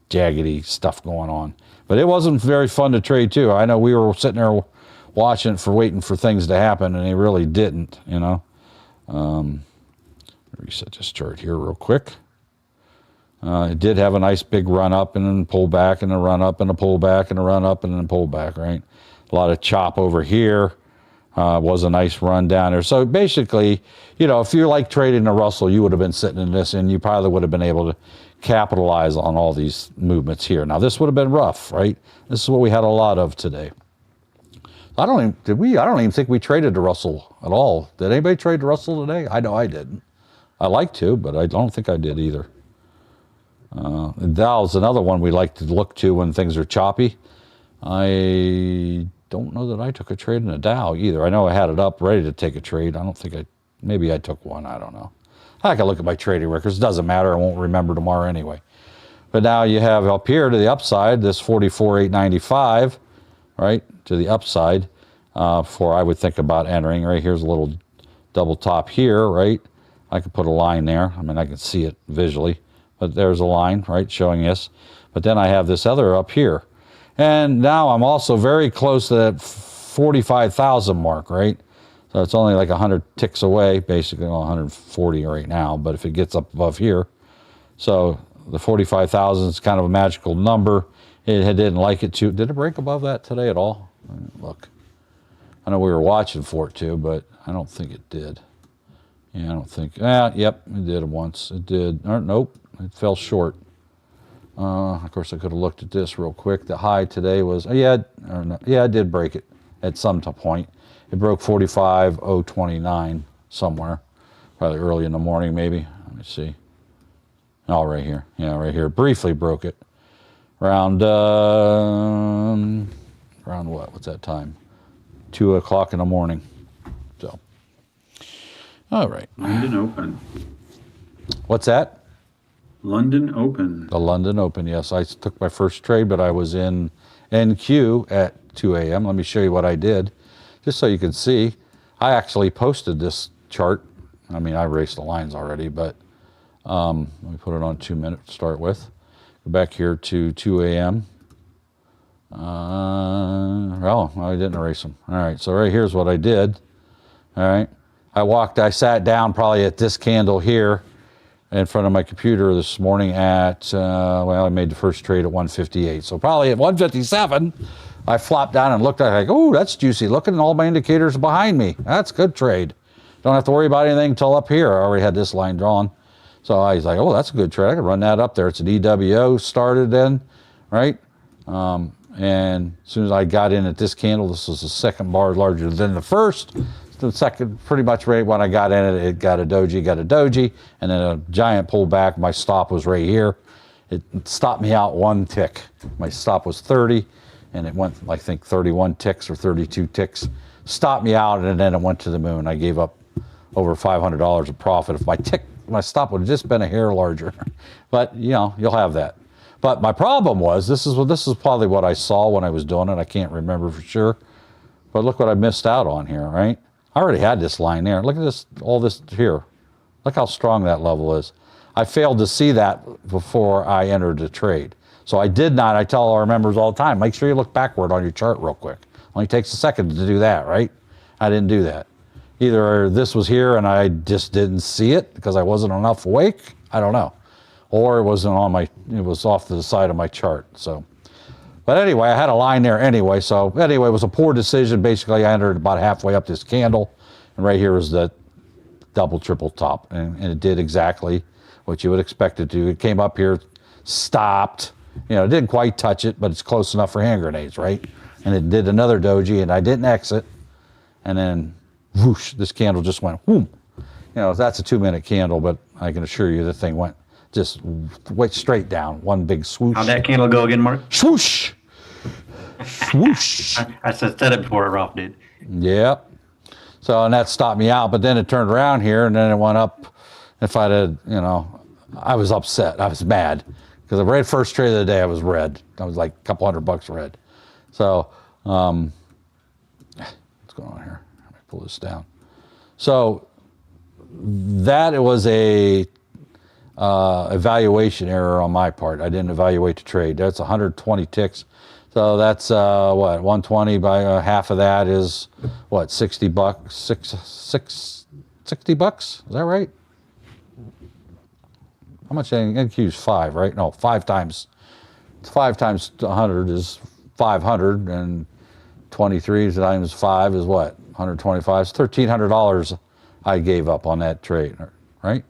jaggedy stuff going on. But it wasn't very fun to trade, too. I know we were sitting there watching for waiting for things to happen, and they really didn't, you know. Reset this chart here real quick. It did have a nice big run up and then pull back and a run up and a pull back and a run up and then pull back, right? A lot of chop over here. Was a nice run down there. So basically, you know, if you like trading the Russell, you would have been sitting in this and you probably would have been able to capitalize on all these movements here. Now, this would have been rough, right? This is what we had a lot of today. I don't even think we traded the Russell at all. Did anybody trade the Russell today? I know I didn't. I like to, but I don't think I did either. The Dow's another one we like to look to when things are choppy. I don't know that I took a trade in a Dow either. I know I had it up ready to take a trade. I don't think maybe I took one. I don't know. I can look at my trading records. It doesn't matter. I won't remember tomorrow anyway. But now you have up here to the upside, this 44,895, right, to the upside, for I would think about entering. Right here's a little double top here, right? I could put a line there. I mean, I can see it visually, but there's a line, right, showing this. But then I have this other up here. And now I'm also very close to that 45,000 mark, right? So it's only like 100 ticks away, basically, well, 140 right now, but if it gets up above here. So the 45,000 is kind of a magical number. It didn't like it to. Did it break above that today at all? Look. I know we were watching for it too, but I don't think it did. Yeah, I don't think. Yep, it did once. It did. Nope, it fell short. Of course, I could have looked at this real quick. The high today was, it did break it at some point. It broke 45,029 somewhere, probably early in the morning maybe. Let me see. Oh, right here. Yeah, right here. Briefly broke it. Around what? What's that time? 2 o'clock in the morning. So, all right. London Open. What's that? London Open. The London Open, yes. I took my first trade, but I was in NQ at 2 a.m. Let me show you what I did, just so you can see. I actually posted this chart. I mean, I raced the lines already, but let me put it on 2 minutes to start with. Go back here to 2 a.m. Oh, I didn't erase them. All right, so right here's what I did. All right, I sat down probably at this candle here in front of my computer this morning at, well, I made the first trade at 158. So probably at 157, I flopped down and looked at it like, oh, that's juicy looking, and all my indicators are behind me. That's a good trade. Don't have to worry about anything until up here. I already had this line drawn. So I was like, oh, that's a good trade. I could run that up there. It's an EWO started then, right? And as soon as I got in at this candle, this was the second bar larger than the first. The second, pretty much right when I got in it, it got a doji, and then a giant pullback. My stop was right here. It stopped me out one tick. My stop was 30, and it went, I think, 31 ticks or 32 ticks. Stopped me out, and then it went to the moon. I gave up over $500 of profit. If my stop would have just been a hair larger. But, you know, you'll have that. But my problem was, this is probably what I saw when I was doing it. I can't remember for sure. But look what I missed out on here, right? I already had this line there. Look at this, all this here. Look how strong that level is. I failed to see that before I entered the trade. So I did not, I tell our members all the time, make sure you look backward on your chart real quick. Only takes a second to do that, right? I didn't do that. Either this was here and I just didn't see it because I wasn't enough awake. I don't know. Or it wasn't on it was off to the side of my chart, so. But anyway, I had a line there anyway. So anyway, it was a poor decision. Basically, I entered about halfway up this candle. And right here is the double, triple top. And it did exactly what you would expect it to. It came up here, stopped. You know, it didn't quite touch it, but it's close enough for hand grenades, right? And it did another doji, and I didn't exit. And then, whoosh, this candle just went, whoom. You know, that's a 2-minute candle, but I can assure you the thing went straight down. One big swoosh. How'd that candle go again, Mark? Swoosh. Swoosh. I said it before Ralph did. Yep. So, and that stopped me out, but then it turned around here and then it went up. If I'd have, you know, I was upset. I was mad because the very first trade of the day I was red. I was like a couple $100 red. So, what's going on here? Let me pull this down. So that it was a evaluation error on my part. I didn't evaluate the trade. That's 120 ticks. So that's what, 120 by half of that is what, $60? $60? Is that right? How much NQ is 5, right? No, 5 times 100 is 500, and 23 times 5 is what? 125. It's $1,300 I gave up on that trade, right?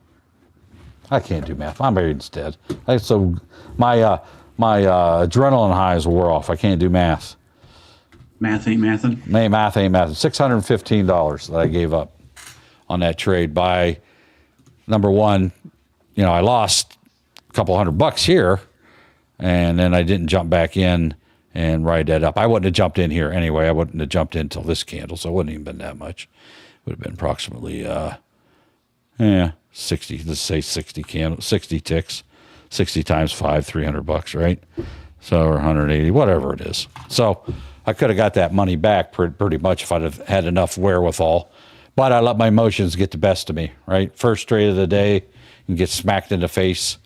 I can't do math. I'm married instead. So my adrenaline highs wore off. I can't do math. Math ain't mathin'? Math ain't mathin'. $615 that I gave up on that trade by, number one, you know, I lost a couple $100 here, and then I didn't jump back in and ride that up. I wouldn't have jumped in here anyway. I wouldn't have jumped in until this candle, so it wouldn't even been that much. It would have been approximately, 60, let's say 60 ticks, 60 times 5, $300, right? So, or 180, whatever it is. So I could have got that money back pretty much if I'd have had enough wherewithal, but I let my emotions get the best of me, right? First trade of the day and get smacked in the face.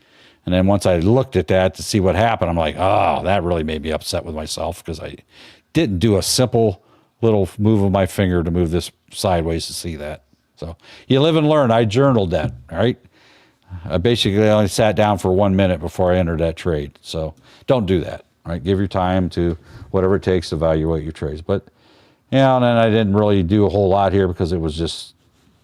And then once I looked at that to see what happened, I'm like, oh, that really made me upset with myself because I didn't do a simple little move of my finger to move this sideways to see that. So you live and learn. I journaled that, all right? I basically only sat down for 1 minute before I entered that trade. So don't do that, all right? Give your time to whatever it takes to evaluate your trades. But, you know, and then I didn't really do a whole lot here because it was just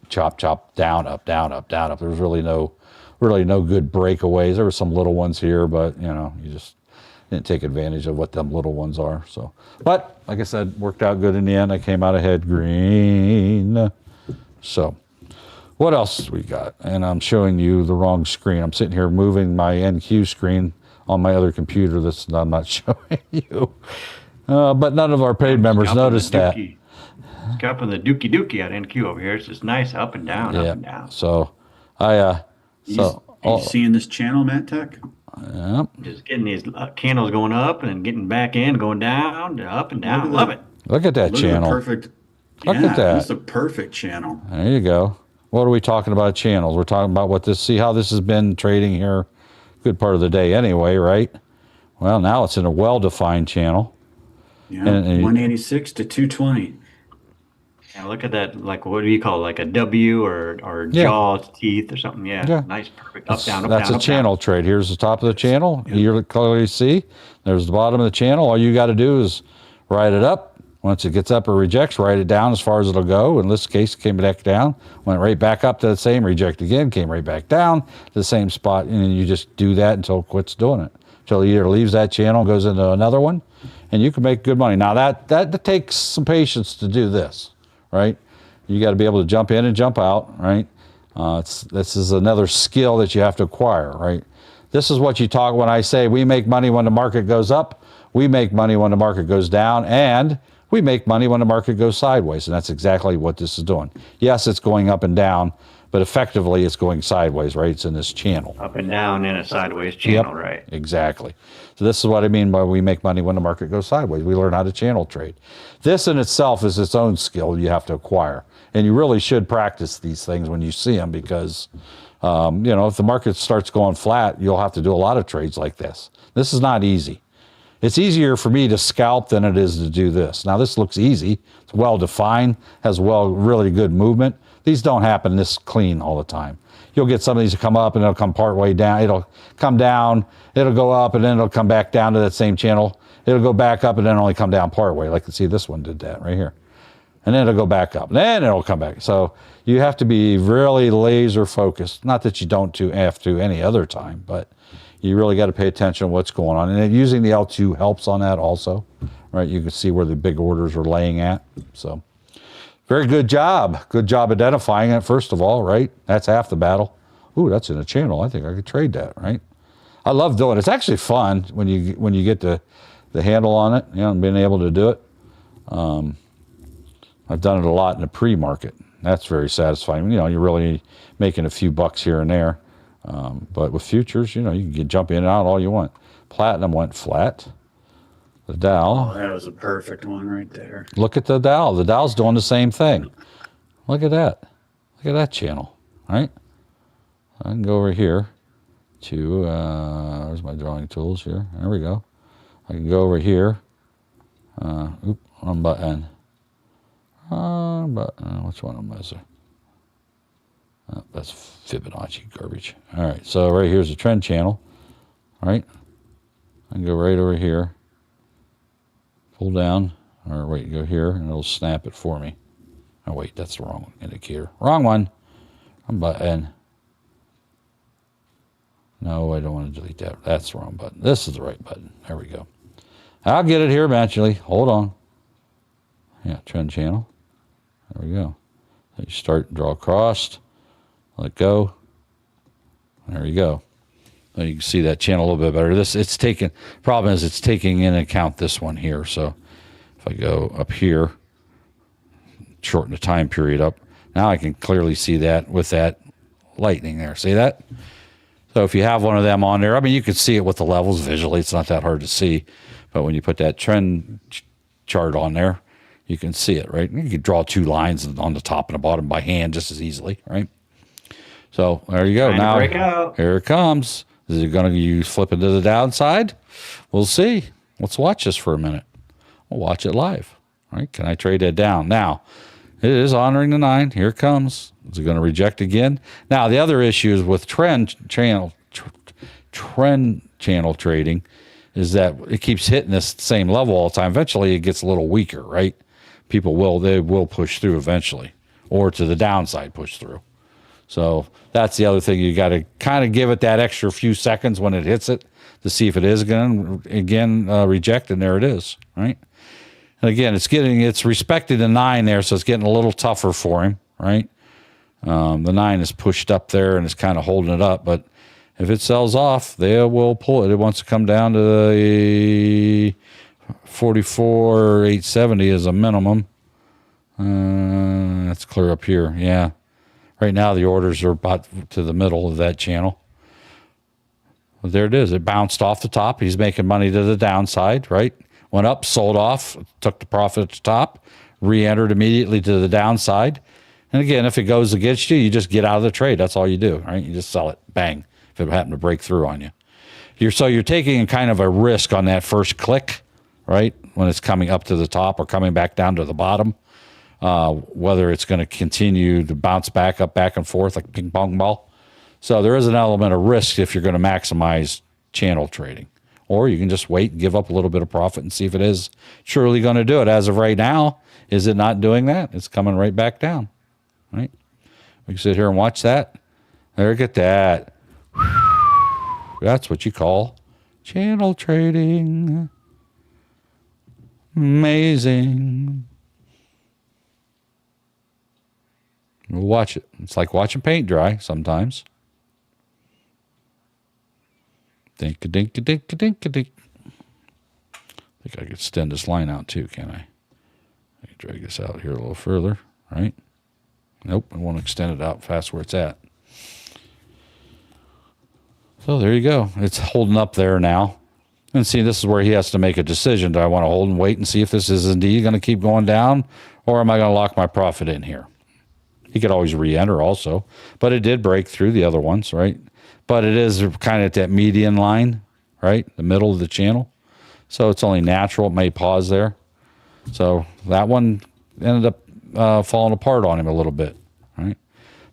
chop, chop, down, up, down, up, down, up. There was really no good breakaways. There were some little ones here, but, you know, you just didn't take advantage of what them little ones are. So, but like I said, worked out good in the end. I came out ahead green. So what else we got? And I'm showing you the wrong screen. I'm sitting here moving my NQ screen on my other computer. I'm not showing you. But none of our paid members noticed that. Scalping the dookie out NQ over here. It's just nice up and down, up and down. So You seeing this channel, Matt Tech? Yep. Just getting these candles going up and then getting back in, going down, up and down. Love it. Look at that channel. Perfect. Look at that. That's a perfect channel. There you go. What are we talking about channels? We're talking about see how this has been trading here good part of the day anyway, right? Well, now it's in a well-defined channel. Yeah, 186 to 220. Yeah, look at that. Like, what do you call it? Like a W or jaw teeth or something? Yeah. Nice, perfect. Up, down, up, that's down. That's a channel trade. Here's the top of the channel. You clearly see. There's the bottom of the channel. All you got to do is ride it up. Once it gets up or rejects, write it down as far as it'll go. In this case, it came back down, went right back up to the same, reject again, came right back down to the same spot, and you just do that until it quits doing it. Until it either leaves that channel and goes into another one, and you can make good money. Now, that takes some patience to do this, right? You got to be able to jump in and jump out, right? This is another skill that you have to acquire, right? This is what you talk when I say we make money when the market goes up, we make money when the market goes down, and we make money when the market goes sideways, and that's exactly what this is doing. Yes, it's going up and down, but effectively it's going sideways, right? It's in this channel. Up and down in a sideways channel, right? Exactly. So this is what I mean by we make money when the market goes sideways. We learn how to channel trade. This in itself is its own skill you have to acquire, and you really should practice these things when you see them because, if the market starts going flat, you'll have to do a lot of trades like this. This is not easy. It's easier for me to scalp than it is to do this. Now, this looks easy. It's well-defined, has really good movement. These don't happen this clean all the time. You'll get some of these to come up, and it'll come part way down. It'll come down, it'll go up, and then it'll come back down to that same channel. It'll go back up, and then only come down part way. Like you see, this one did that right here. And then it'll go back up, and then it'll come back. So you have to be really laser-focused. Not that you don't have to any other time, but you really got to pay attention to what's going on. And using the L2 helps on that also, right? You can see where the big orders are laying at. So very good job. Good job identifying it, first of all, right? That's half the battle. Ooh, that's in a channel. I think I could trade that, right? I love doing it. It's actually fun when you get the handle on it, and being able to do it. I've done it a lot in the pre-market. That's very satisfying. You're really making a few bucks here and there. But with futures, you can jump in and out all you want. Platinum went flat. The Dow. Oh, that was a perfect one right there. Look at the Dow. The Dow's doing the same thing. Look at that. Look at that channel, right? I can go over here to, where's my drawing tools here? There we go. I can go over here. Wrong button. Which one am I missing? Oh, that's Fibonacci garbage. All right, so right here's the trend channel. All right, I can go right over here, pull down, or wait, go here, and it'll snap it for me. Oh, wait, that's the wrong indicator. Wrong one. Wrong button. No, I don't want to delete that. That's the wrong button. This is the right button. There we go. I'll get it here eventually. Hold on. Yeah, trend channel. There we go. So you start, draw across. Let go. There you go. So you can see that channel a little bit better. Problem is it's taking into account this one here. So if I go up here, shorten the time period up, now I can clearly see that with that lightning there. See that? So if you have one of them on there, you can see it with the levels visually. It's not that hard to see. But when you put that trend chart on there, you can see it, right? You can draw two lines on the top and the bottom by hand just as easily, right? So there you go. Now here it comes. Is it going to flip into the downside? We'll see. Let's watch this for a minute. We'll watch it live. All right? Can I trade that down? Now, it is honoring the 9. Here it comes. Is it going to reject again? Now, the other issue is with trend channel trading is that it keeps hitting this same level all the time. Eventually, it gets a little weaker, right? They will push through eventually, or to the downside push through. So that's the other thing. You got to kind of give it that extra few seconds when it hits it to see if it is going to again reject, and there it is, right? And again, it's respected the 9 there, so it's getting a little tougher for him, right? The 9 is pushed up there and it's kind of holding it up, but if it sells off, they will pull it. It wants to come down to the 44,870 as a minimum. Let's clear up here. Yeah. Right now, the orders are about to the middle of that channel. Well, there it is. It bounced off the top. He's making money to the downside, right? Went up, sold off, took the profit at the top, re-entered immediately to the downside. And again, if it goes against you, you just get out of the trade. That's all you do, right? You just sell it, bang, if it happened to break through on you. So you're taking kind of a risk on that first click, right? When it's coming up to the top or coming back down to the bottom, whether it's going to continue to bounce back up, back and forth like a ping pong ball. So there is an element of risk if you're going to maximize channel trading. Or you can just wait and give up a little bit of profit and see if it is truly going to do it. As of right now, is it not doing that? It's coming right back down, right? We can sit here and watch that. There, get that. That's what you call channel trading. Amazing. We'll watch it. It's like watching paint dry sometimes. Dink-a-dink-a-dink-a-dink-a-dink. I think I could extend this line out too, can I? I can drag this out here a little further, right? Nope, I want to extend it out fast where it's at. So there you go. It's holding up there now. And see, this is where he has to make a decision. Do I want to hold and wait and see if this is indeed going to keep going down, or am I going to lock my profit in here? He could always re-enter also, but it did break through the other ones, right? But it is kind of at that median line, right? The middle of the channel. So it's only natural. It may pause there. So that one ended up falling apart on him a little bit, right?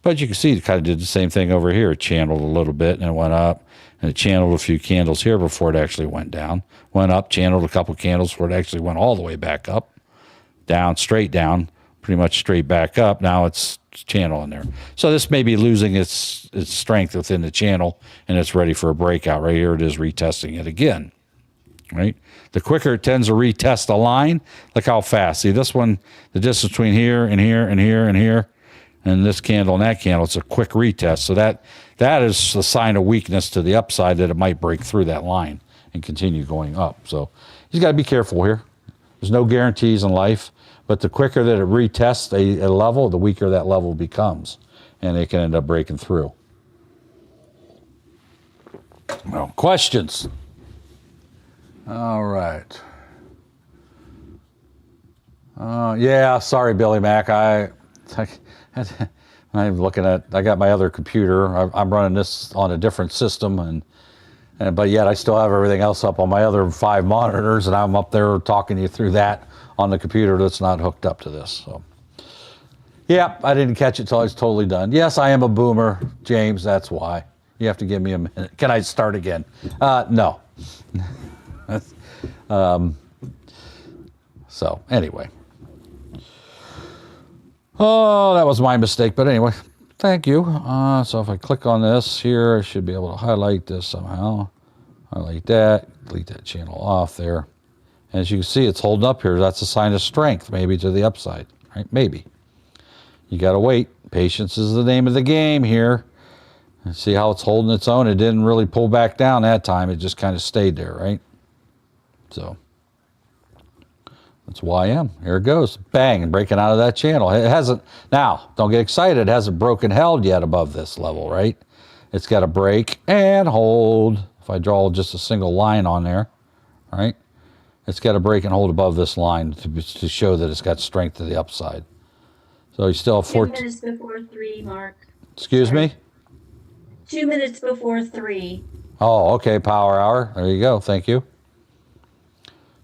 But you can see it kind of did the same thing over here. It channeled a little bit and it went up, and it channeled a few candles here before it actually went down. Went up, channeled a couple candles before it actually went all the way back up, down, straight down, pretty much straight back up. Now it's channeling there. So this may be losing its strength within the channel, and it's ready for a breakout. Right here it is retesting it again, right? The quicker it tends to retest a line, look how fast. See this one, the distance between here and here and here and here, and this candle and that candle, it's a quick retest. So that is a sign of weakness to the upside, that it might break through that line and continue going up. So you got to be careful here. There's no guarantees in life, but the quicker that it retests a level, the weaker that level becomes, and it can end up breaking through. Well, questions? All right. Yeah, sorry, Billy Mac. I'm looking at, I got my other computer. I'm running this on a different system, but yet I still have everything else up on my other 5 monitors, and I'm up there talking you through that on the computer that's not hooked up to this. So, yeah, I didn't catch it till I was totally done. Yes, I am a boomer, James. That's why. You have to give me a minute. Can I start again? No. So anyway. Oh, that was my mistake. But anyway, thank you. So if I click on this here, I should be able to highlight this somehow. Highlight that. Delete that channel off there. And as you can see, it's holding up here. That's a sign of strength, maybe to the upside, right? Maybe. You got to wait. Patience is the name of the game here. And see how it's holding its own. It didn't really pull back down that time. It just kind of stayed there, right? So that's YM. Here it goes. Bang, breaking out of that channel. It hasn't, now, don't get excited. It hasn't broken held yet above this level, right? It's got to break and hold. If I draw just a single line on there, right? It's got to break and hold above this line to show that it's got strength to the upside. So you still have 2 minutes before 3, Mark. Excuse me? 2 minutes before 3. Oh, okay, power hour. There you go. Thank you.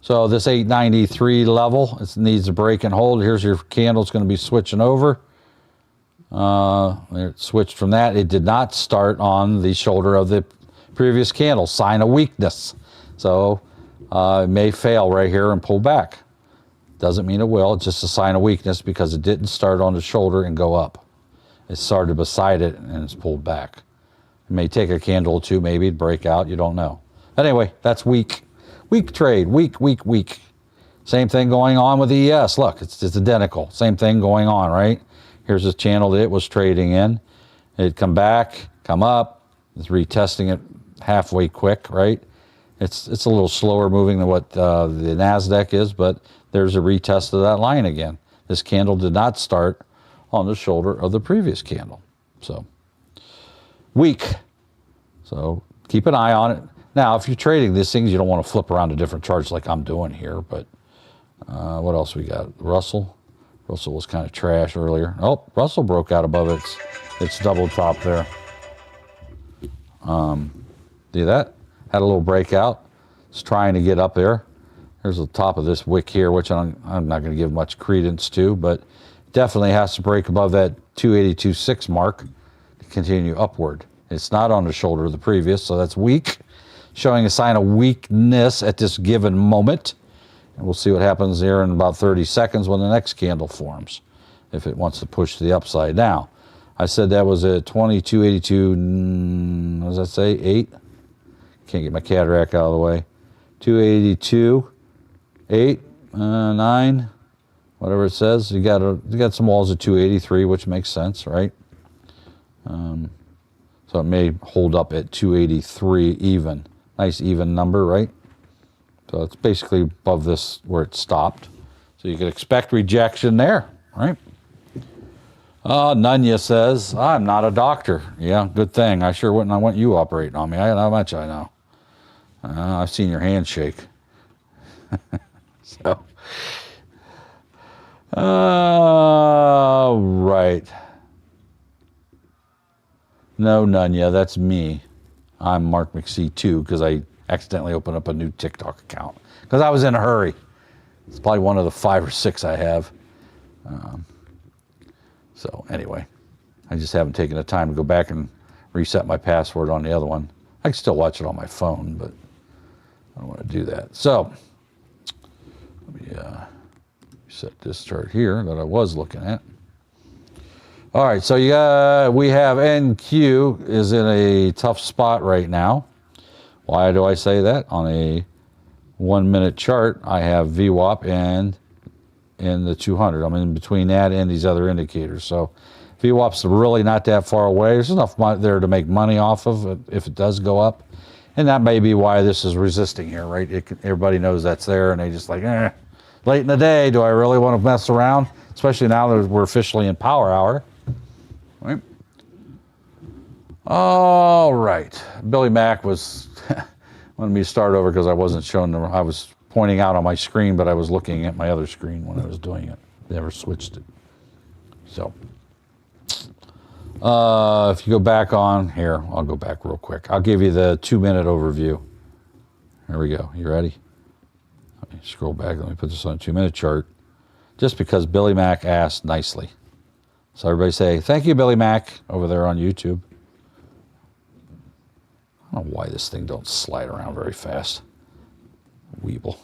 So this 893 level, it needs to break and hold. Here's your candle. It's going to be switching over. It switched from that. It did not start on the shoulder of the previous candle. Sign of weakness. So it may fail right here and pull back. Doesn't mean it will. It's just a sign of weakness because it didn't start on the shoulder and go up. It started beside it and it's pulled back. It may take a candle or two, maybe break out. You don't know. Anyway, that's weak. Weak trade. Weak. Same thing going on with ES. Look, it's identical. Same thing going on, right? Here's this channel that it was trading in. It'd come back, come up. It's retesting it halfway quick, right? It's a little slower moving than what the NASDAQ is, but there's a retest of that line again. This candle did not start on the shoulder of the previous candle. So, weak. So, keep an eye on it. Now, if you're trading these things, you don't want to flip around to different charts like I'm doing here. But what else we got? Russell. Russell was kind of trash earlier. Oh, Russell broke out above its double top there. See that? Had a little breakout. It's trying to get up there. There's the top of this wick here, which I'm not going to give much credence to, but definitely has to break above that 282.6 mark to continue upward. It's not on the shoulder of the previous, so that's weak, showing a sign of weakness at this given moment. And we'll see what happens here in about 30 seconds when the next candle forms, if it wants to push to the upside. Now, I said that was at 2282, what does that say, 8? Can't get my cataract out of the way. 282, 8, 9, whatever it says. You got some walls at 283, which makes sense, right? So it may hold up at 283 even. Nice even number, right? So it's basically above this where it stopped. So you could expect rejection there, right? Nunya says, I'm not a doctor. Yeah, good thing. I sure wouldn't. I want you operating on me. How much I know. I've seen your hand shake. So, right. No, Nunya, that's me. I'm Mark McC too, because I accidentally opened up a new TikTok account because I was in a hurry. It's probably one of the 5 or 6 I have. So anyway, I just haven't taken the time to go back and reset my password on the other one. I can still watch it on my phone, but I don't want to do that. So let me set this chart here that I was looking at. All right, so we have NQ is in a tough spot right now. Why do I say that? On a 1-minute chart, I have VWAP and in the 200. I'm in between that and these other indicators. So VWAP's really not that far away. There's enough there to make money off of if it does go up. And that may be why this is resisting here, right? Everybody knows that's there, and they just like, late in the day, do I really want to mess around? Especially now that we're officially in power hour. Right. All right. Billy Mack was wanted me to start over because I wasn't showing them. I was pointing out on my screen, but I was looking at my other screen when I was doing it. Never switched it. So, if you go back on here, I'll go back real quick. I'll give you the 2-minute overview. Here we go. You ready? Let me scroll back. Let me put this on a 2-minute chart. Just because Billy Mack asked nicely. So everybody say, thank you, Billy Mack, over there on YouTube. I don't know why this thing don't slide around very fast. Weeble.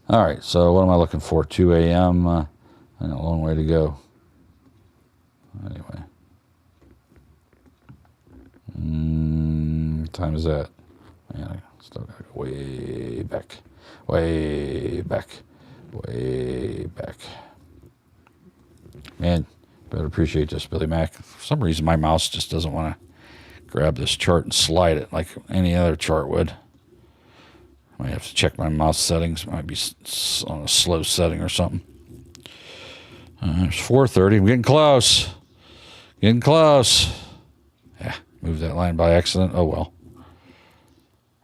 All right, so what am I looking for? 2 a.m. A long way to go. Anyway. What time is that? Man, I still got to go way back. Way back. Way back. Man, better appreciate this, Billy Mack. For some reason, my mouse just doesn't want to grab this chart and slide it like any other chart would. I might have to check my mouse settings. Might be on a slow setting or something. It's 4:30. I'm getting close. Getting close. Yeah, moved that line by accident. Oh, well.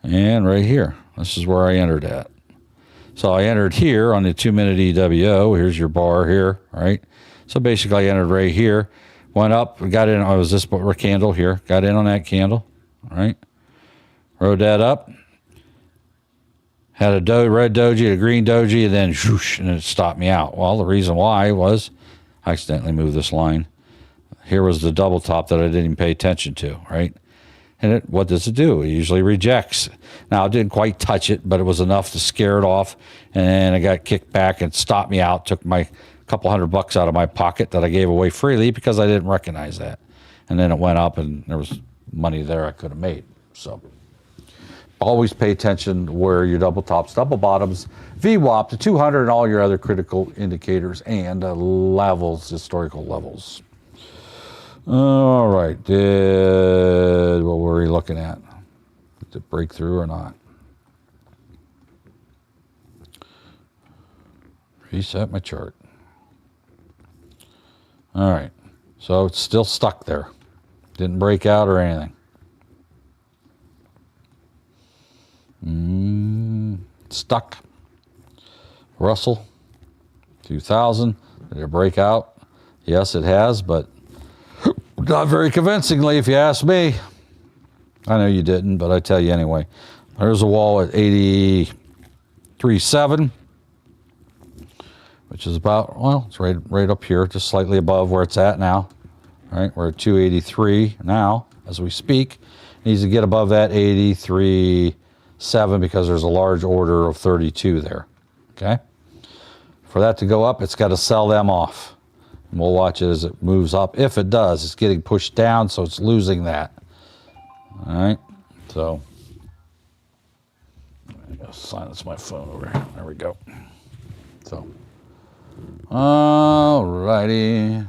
And right here. This is where I entered at. So I entered here on the 2-minute EWO. Here's your bar here, right? So basically I entered right here. Went up, got in. I was this candle here. Got in on that candle, all right? Rode that up. Had a red doji, a green doji, and then whoosh, and it stopped me out. Well, the reason why was I accidentally moved this line. Here was the double top that I didn't even pay attention to, right? And what does it do? It usually rejects. Now, it didn't quite touch it, but it was enough to scare it off, and it got kicked back and stopped me out, took my couple $100 out of my pocket that I gave away freely because I didn't recognize that. And then it went up, and there was money there I could have made. So always pay attention to where your double tops, double bottoms, VWAP, the 200, and all your other critical indicators and levels, historical levels. All right. What were we looking at? Did it break through or not? Reset my chart. All right. So it's still stuck there. Didn't break out or anything. stuck. Russell, 2000. Did it break out? Yes, it has, but not very convincingly, if you ask me. I know you didn't, but I tell you anyway. There's a wall at 83.7, which is about, well, it's right up here, just slightly above where it's at now. All right, we're at 283 now as we speak. It needs to get above that 83.7 because there's a large order of 32 there. Okay? For that to go up, it's got to sell them off. And we'll watch it as it moves up. If it does, it's getting pushed down, so it's losing that. All right, so I gotta silence my phone over here. There we go. So, all righty.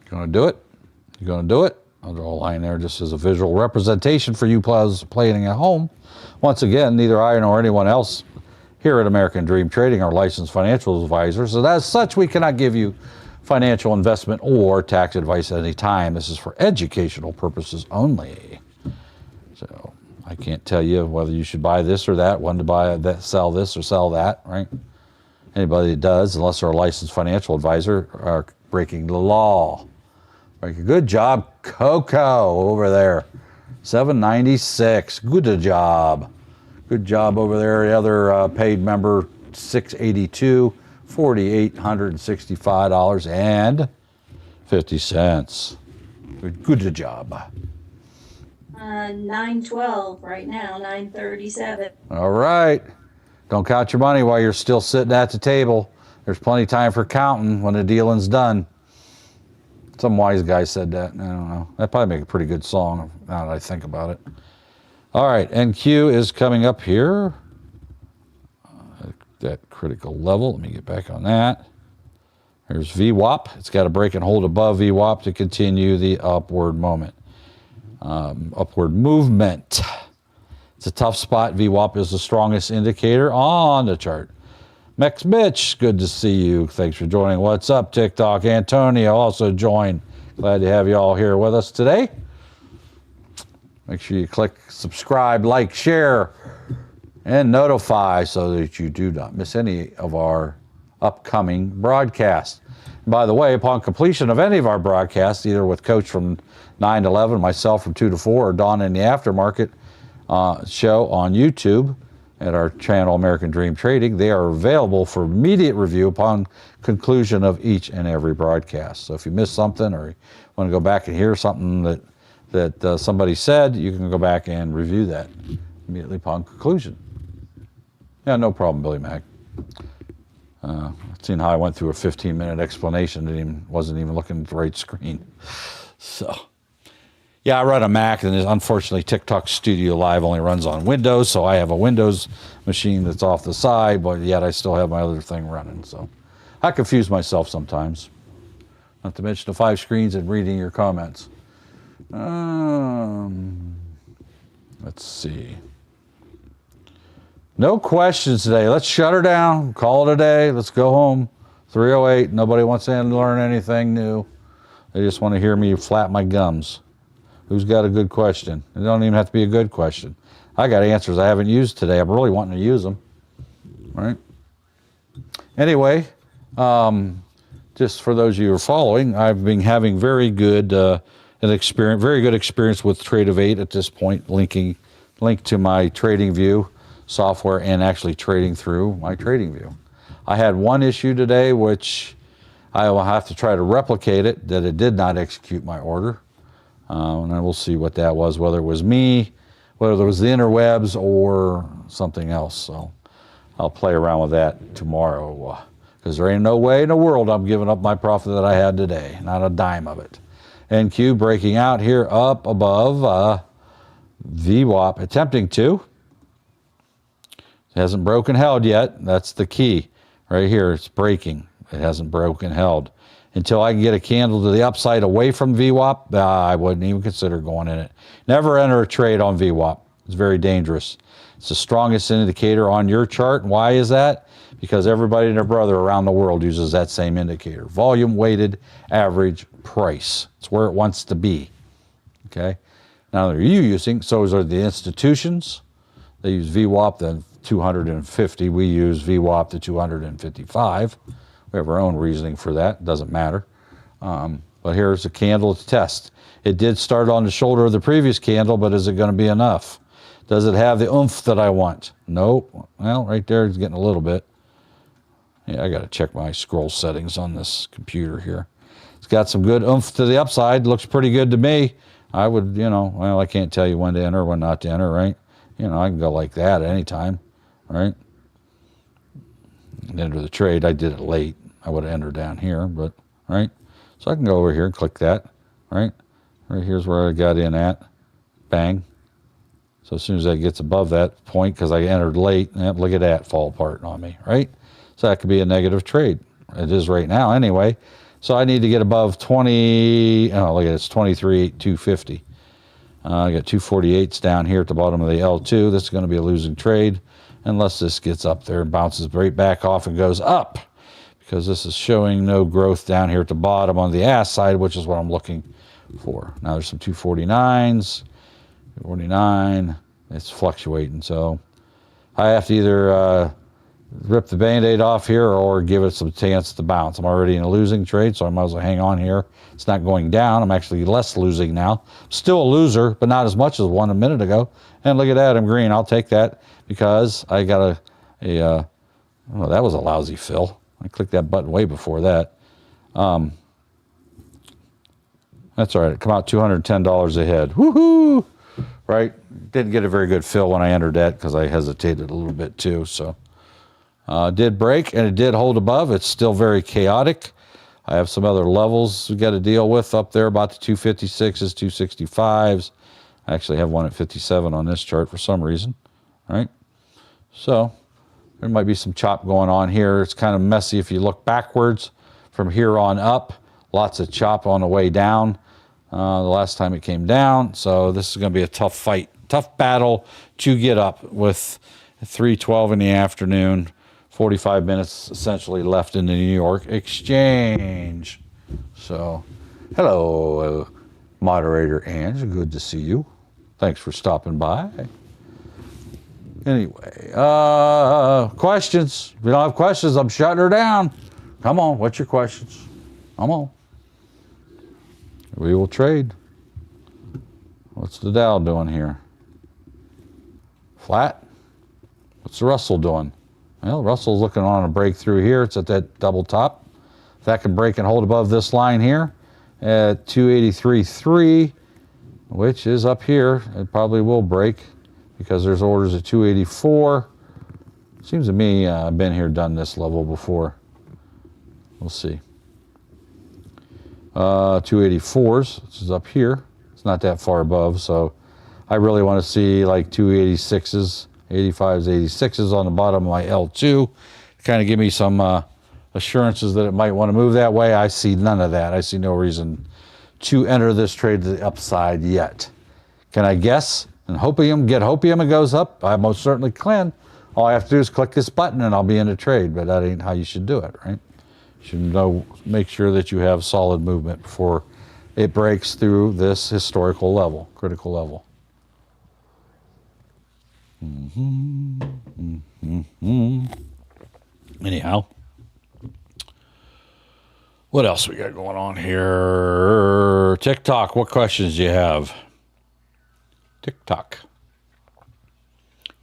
Gonna do it? You gonna do it? I'll draw a line there just as a visual representation for you playing at home. Once again, neither I nor anyone else here at American Dream Trading are licensed financial advisors, and as such, we cannot give you financial investment or tax advice at any time. This is for educational purposes only. So I can't tell you whether you should buy this or that, when to buy that, sell this or sell that, right? Anybody that does, unless they're a licensed financial advisor, are breaking the law. Right, good job, Coco, over there. 796. Good job. Good job over there. The other paid member, 682. $4,865.50. Good job. 912 right now, 937. All right. Don't count your money while you're still sitting at the table. There's plenty of time for counting when the dealing's done. Some wise guy said that. I don't know. That'd probably make a pretty good song now that I think about it. All right. NQ is coming up here. That critical level. Let me get back on that. Here's VWAP. It's got to break and hold above VWAP to continue the upward movement. It's a tough spot. VWAP is the strongest indicator on the chart. Mex Mitch, good to see you. Thanks for joining. What's up, TikTok? Antonio also joined. Glad to have you all here with us today. Make sure you click subscribe, like, share, and notify so that you do not miss any of our upcoming broadcasts. And by the way, upon completion of any of our broadcasts, either with Coach from 9 to 11, myself from 2 to 4, or Dawn in the Aftermarket show on YouTube at our channel American Dream Trading, they are available for immediate review upon conclusion of each and every broadcast. So if you missed something or you want to go back and hear something that somebody said, you can go back and review that immediately upon conclusion. Yeah, no problem, Billy Mac. Seeing how I went through a 15-minute explanation, wasn't even looking at the right screen. So, yeah, I run a Mac, and unfortunately, TikTok Studio Live only runs on Windows, so I have a Windows machine that's off the side, but yet I still have my other thing running. So I confuse myself sometimes. Not to mention the 5 screens and reading your comments. Let's see. No questions today. Let's shut her down. Call it a day. Let's go home. 3:08. Nobody wants to learn anything new. They just want to hear me flap my gums. Who's got a good question? It don't even have to be a good question. I got answers I haven't used today. I'm really wanting to use them. Right? Anyway, just for those of you who are following, I've been having very good experience with Trade of 8 at this point, linked to my TradingView software and actually trading through my TradingView. I had one issue today, which I will have to try to replicate it, that it did not execute my order. And I will see what that was, whether it was me, whether it was the interwebs or something else. So I'll play around with that tomorrow, because there ain't no way in the world I'm giving up my profit that I had today, not a dime of it. NQ breaking out here up above VWAP, attempting to. It hasn't broken held yet. That's the key. Right here, it's breaking. It hasn't broken held. Until I can get a candle to the upside away from VWAP, I wouldn't even consider going in it. Never enter a trade on VWAP. It's very dangerous. It's the strongest indicator on your chart. Why is that? Because everybody and their brother around the world uses that same indicator. Volume weighted average price. It's where it wants to be. Okay? Now they're using, so are the institutions. They use VWAP the 250. We use VWAP the 255. We have our own reasoning for that. It doesn't matter. But here's a candle to test. It did start on the shoulder of the previous candle, but is it going to be enough? Does it have the oomph that I want? Nope. Well, right there it's getting a little bit. Yeah, I got to check my scroll settings on this computer here. It's got some good oomph to the upside. Looks pretty good to me. I would, well, I can't tell you when to enter, when not to enter, right? I can go like that at any time, right? And enter the trade. I did it late. I would have entered down here, but, right? So I can go over here and click that, right? Right here's where I got in at. Bang. So as soon as that gets above that point, because I entered late, look at that fall apart on me, right? So that could be a negative trade. It is right now anyway. So I need to get above 20, oh, look at it, it's 23,250. I got 248s down here at the bottom of the L2. This is going to be a losing trade unless this gets up there and bounces right back off and goes up, because this is showing no growth down here at the bottom on the ask side, which is what I'm looking for. Now there's some 249s, 249. It's fluctuating, so I have to either rip the Band-Aid off here or give it some chance to bounce. I'm already in a losing trade, so I might as well hang on here. It's not going down. I'm actually less losing now. Still a loser, but not as much as one a minute ago. And look at that, I'm green. I'll take that because I got oh, that was a lousy fill. I clicked that button way before that. That's all right. Come out $210 ahead. Woohoo! Right? Didn't get a very good fill when I entered that because I hesitated a little bit too, so. Did break, and it did hold above. It's still very chaotic. I have some other levels we got to deal with up there, about the 256s, 265s. I actually have one at 57 on this chart for some reason, right? So there might be some chop going on here. It's kind of messy if you look backwards from here on up. Lots of chop on the way down the last time it came down. So this is going to be a tough fight, tough battle to get up with 3:12 in the afternoon. 45 minutes essentially left in the New York Exchange. So, hello, moderator Ange. Good to see you. Thanks for stopping by. Anyway, questions. If you don't have questions, I'm shutting her down. Come on, what's your questions? Come on. We will trade. What's the Dow doing here? Flat? What's the Russell doing? Well, Russell's looking on a breakthrough here. It's at that double top. If that can break and hold above this line here at 283.3, which is up here, it probably will break because there's orders at 284. Seems to me I've been here, done this level before. We'll see. 284s, which is up here. It's not that far above, so I really want to see like 286s. 85s, 86s on the bottom of my L2, kind of give me some assurances that it might want to move that way. I see none of that. I see no reason to enter this trade to the upside yet. Can I guess and get hopium it goes up? I most certainly can. All I have to do is click this button and I'll be in a trade, but that ain't how you should do it, right? You should make sure that you have solid movement before it breaks through this historical level, critical level. Anyhow, what else we got going on here? TikTok, what questions do you have? TikTok.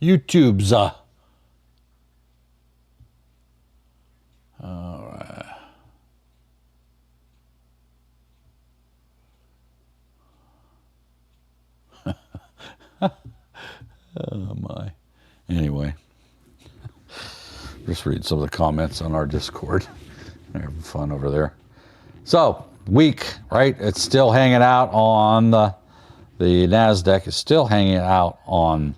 YouTube's. All right. Oh my. Anyway, just read some of the comments on our Discord. They're having fun over there. So, week, right? It's still hanging out on the NASDAQ is still hanging out on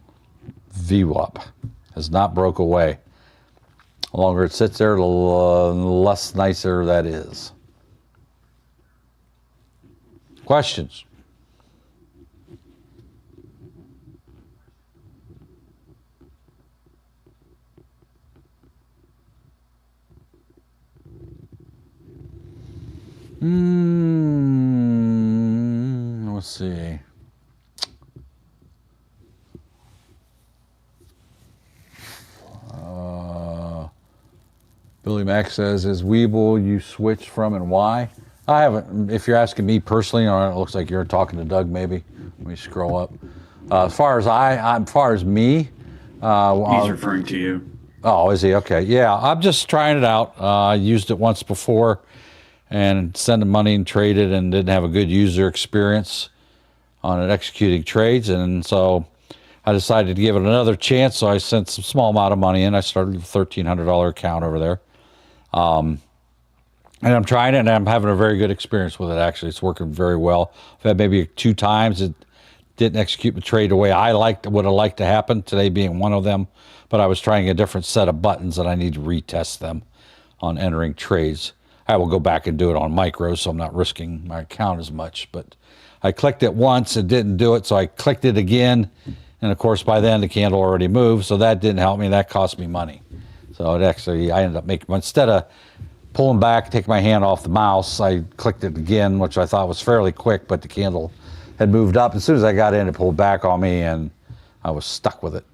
VWAP. Has not broke away. The longer it sits there, the less nicer that is. Questions? Let's see. Billy Mack says, is Weeble you switched from and why? I haven't. If you're asking me personally, or it looks like you're talking to Doug maybe. Let me scroll up. As far as me, he's referring to you. Oh, is he? Okay. Yeah, I'm just trying it out. I used it once before and sent the money and traded and didn't have a good user experience on it executing trades. And so I decided to give it another chance. So I sent some small amount of money in. I started a $1,300 account over there. And I'm trying it and I'm having a very good experience with it. Actually, it's working very well. I've had maybe 2 times it didn't execute the trade the way I would have liked to happen, today being one of them. But I was trying a different set of buttons and I need to retest them on entering trades. I will go back and do it on micros, so I'm not risking my account as much. But I clicked it once, it didn't do it, so I clicked it again. And of course, by then the candle already moved, so that didn't help me. That cost me money. So I ended up making, instead of pulling back, taking my hand off the mouse, I clicked it again, which I thought was fairly quick, but the candle had moved up. As soon as I got in, it pulled back on me, and I was stuck with it.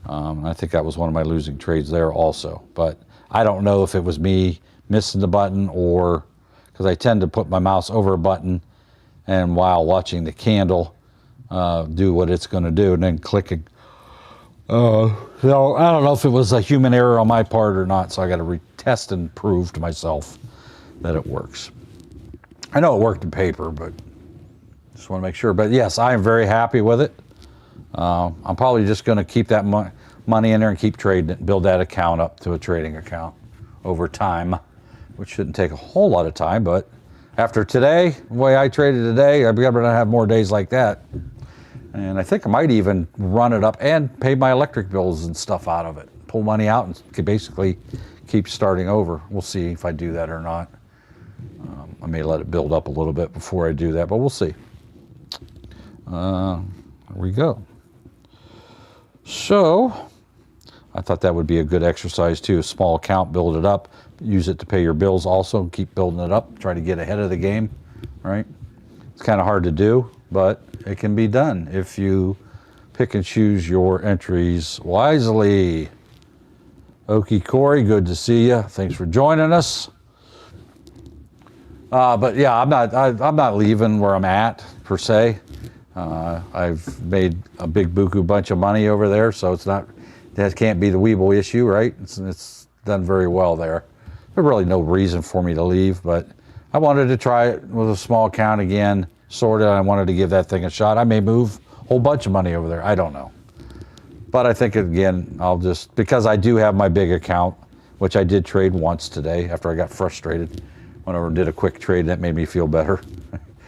I think that was one of my losing trades there also. But I don't know if it was me missing the button or because I tend to put my mouse over a button and while watching the candle do what it's going to do and then clicking. So I don't know if it was a human error on my part or not, so I got to retest and prove to myself that it works. I know it worked in paper, but just want to make sure. But yes, I am very happy with it. I'm probably just going to keep that money in there and keep trading it, build that account up to a trading account over time, which shouldn't take a whole lot of time. But after today, the way I traded today, I'm going to have more days like that. And I think I might even run it up and pay my electric bills and stuff out of it. Pull money out and basically keep starting over. We'll see if I do that or not. I may let it build up a little bit before I do that, but we'll see. There we go. So I thought that would be a good exercise too. A small account, build it up, use it to pay your bills also, keep building it up, try to get ahead of the game, right? It's kind of hard to do, but it can be done if you pick and choose your entries wisely. Okie Corey, good to see you. Thanks for joining us. But yeah, I'm not leaving where I'm at per se. I've made a big buku bunch of money over there, so that can't be the Weeble issue, right? It's done very well there. There's really no reason for me to leave, but I wanted to try it with a small account again, sort of. I wanted to give that thing a shot. I may move a whole bunch of money over there. I don't know. But I think, again, because I do have my big account, which I did trade once today after I got frustrated. Went over and did a quick trade, and that made me feel better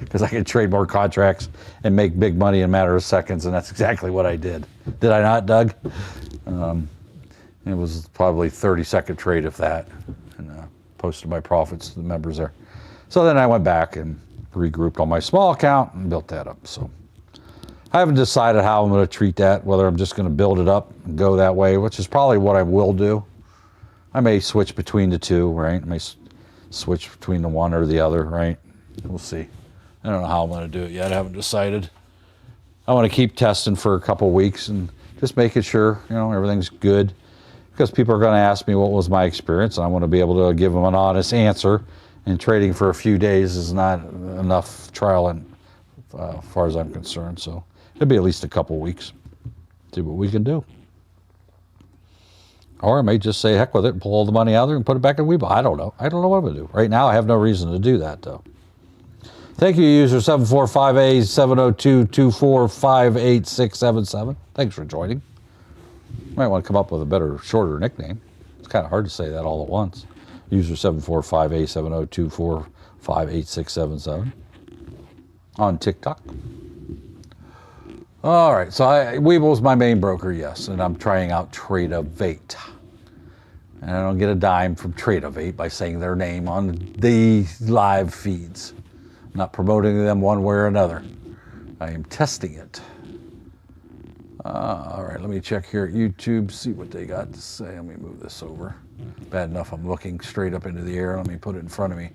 because I could trade more contracts and make big money in a matter of seconds, and that's exactly what I did. Did I not, Doug? It was probably 30-second trade, if that, and posted my profits to the members there. So then I went back and regrouped on my small account and built that up. So I haven't decided how I'm going to treat that, whether I'm just going to build it up and go that way, which is probably what I will do. I may switch between the two, right? I may switch between the one or the other, right? We'll see. I don't know how I'm going to do it yet. I haven't decided. I want to keep testing for a couple weeks and just making sure, everything's good. Because people are going to ask me what was my experience, and I want to be able to give them an honest answer. And trading for a few days is not enough trial, and as far as I'm concerned. So it'll be at least a couple weeks. See what we can do. Or I may just say heck with it and pull all the money out there and put it back in Weeble. I don't know. I don't know what I'm going to do. Right now, I have no reason to do that, though. Thank you, user 745A702245867. Thanks for joining. You might want to come up with a better, shorter nickname. It's kind of hard to say that all at once. User 745A702245867 on TikTok. All right, so Weeble's my main broker, yes, and I'm trying out Trade-Ovate. And I don't get a dime from Trade-Ovate by saying their name on the live feeds. I'm not promoting them one way or another. I am testing it. All right, let me check here at YouTube, see what they got to say. Let me move this over. Bad enough I'm looking straight up into the air. Let me put it in front of me.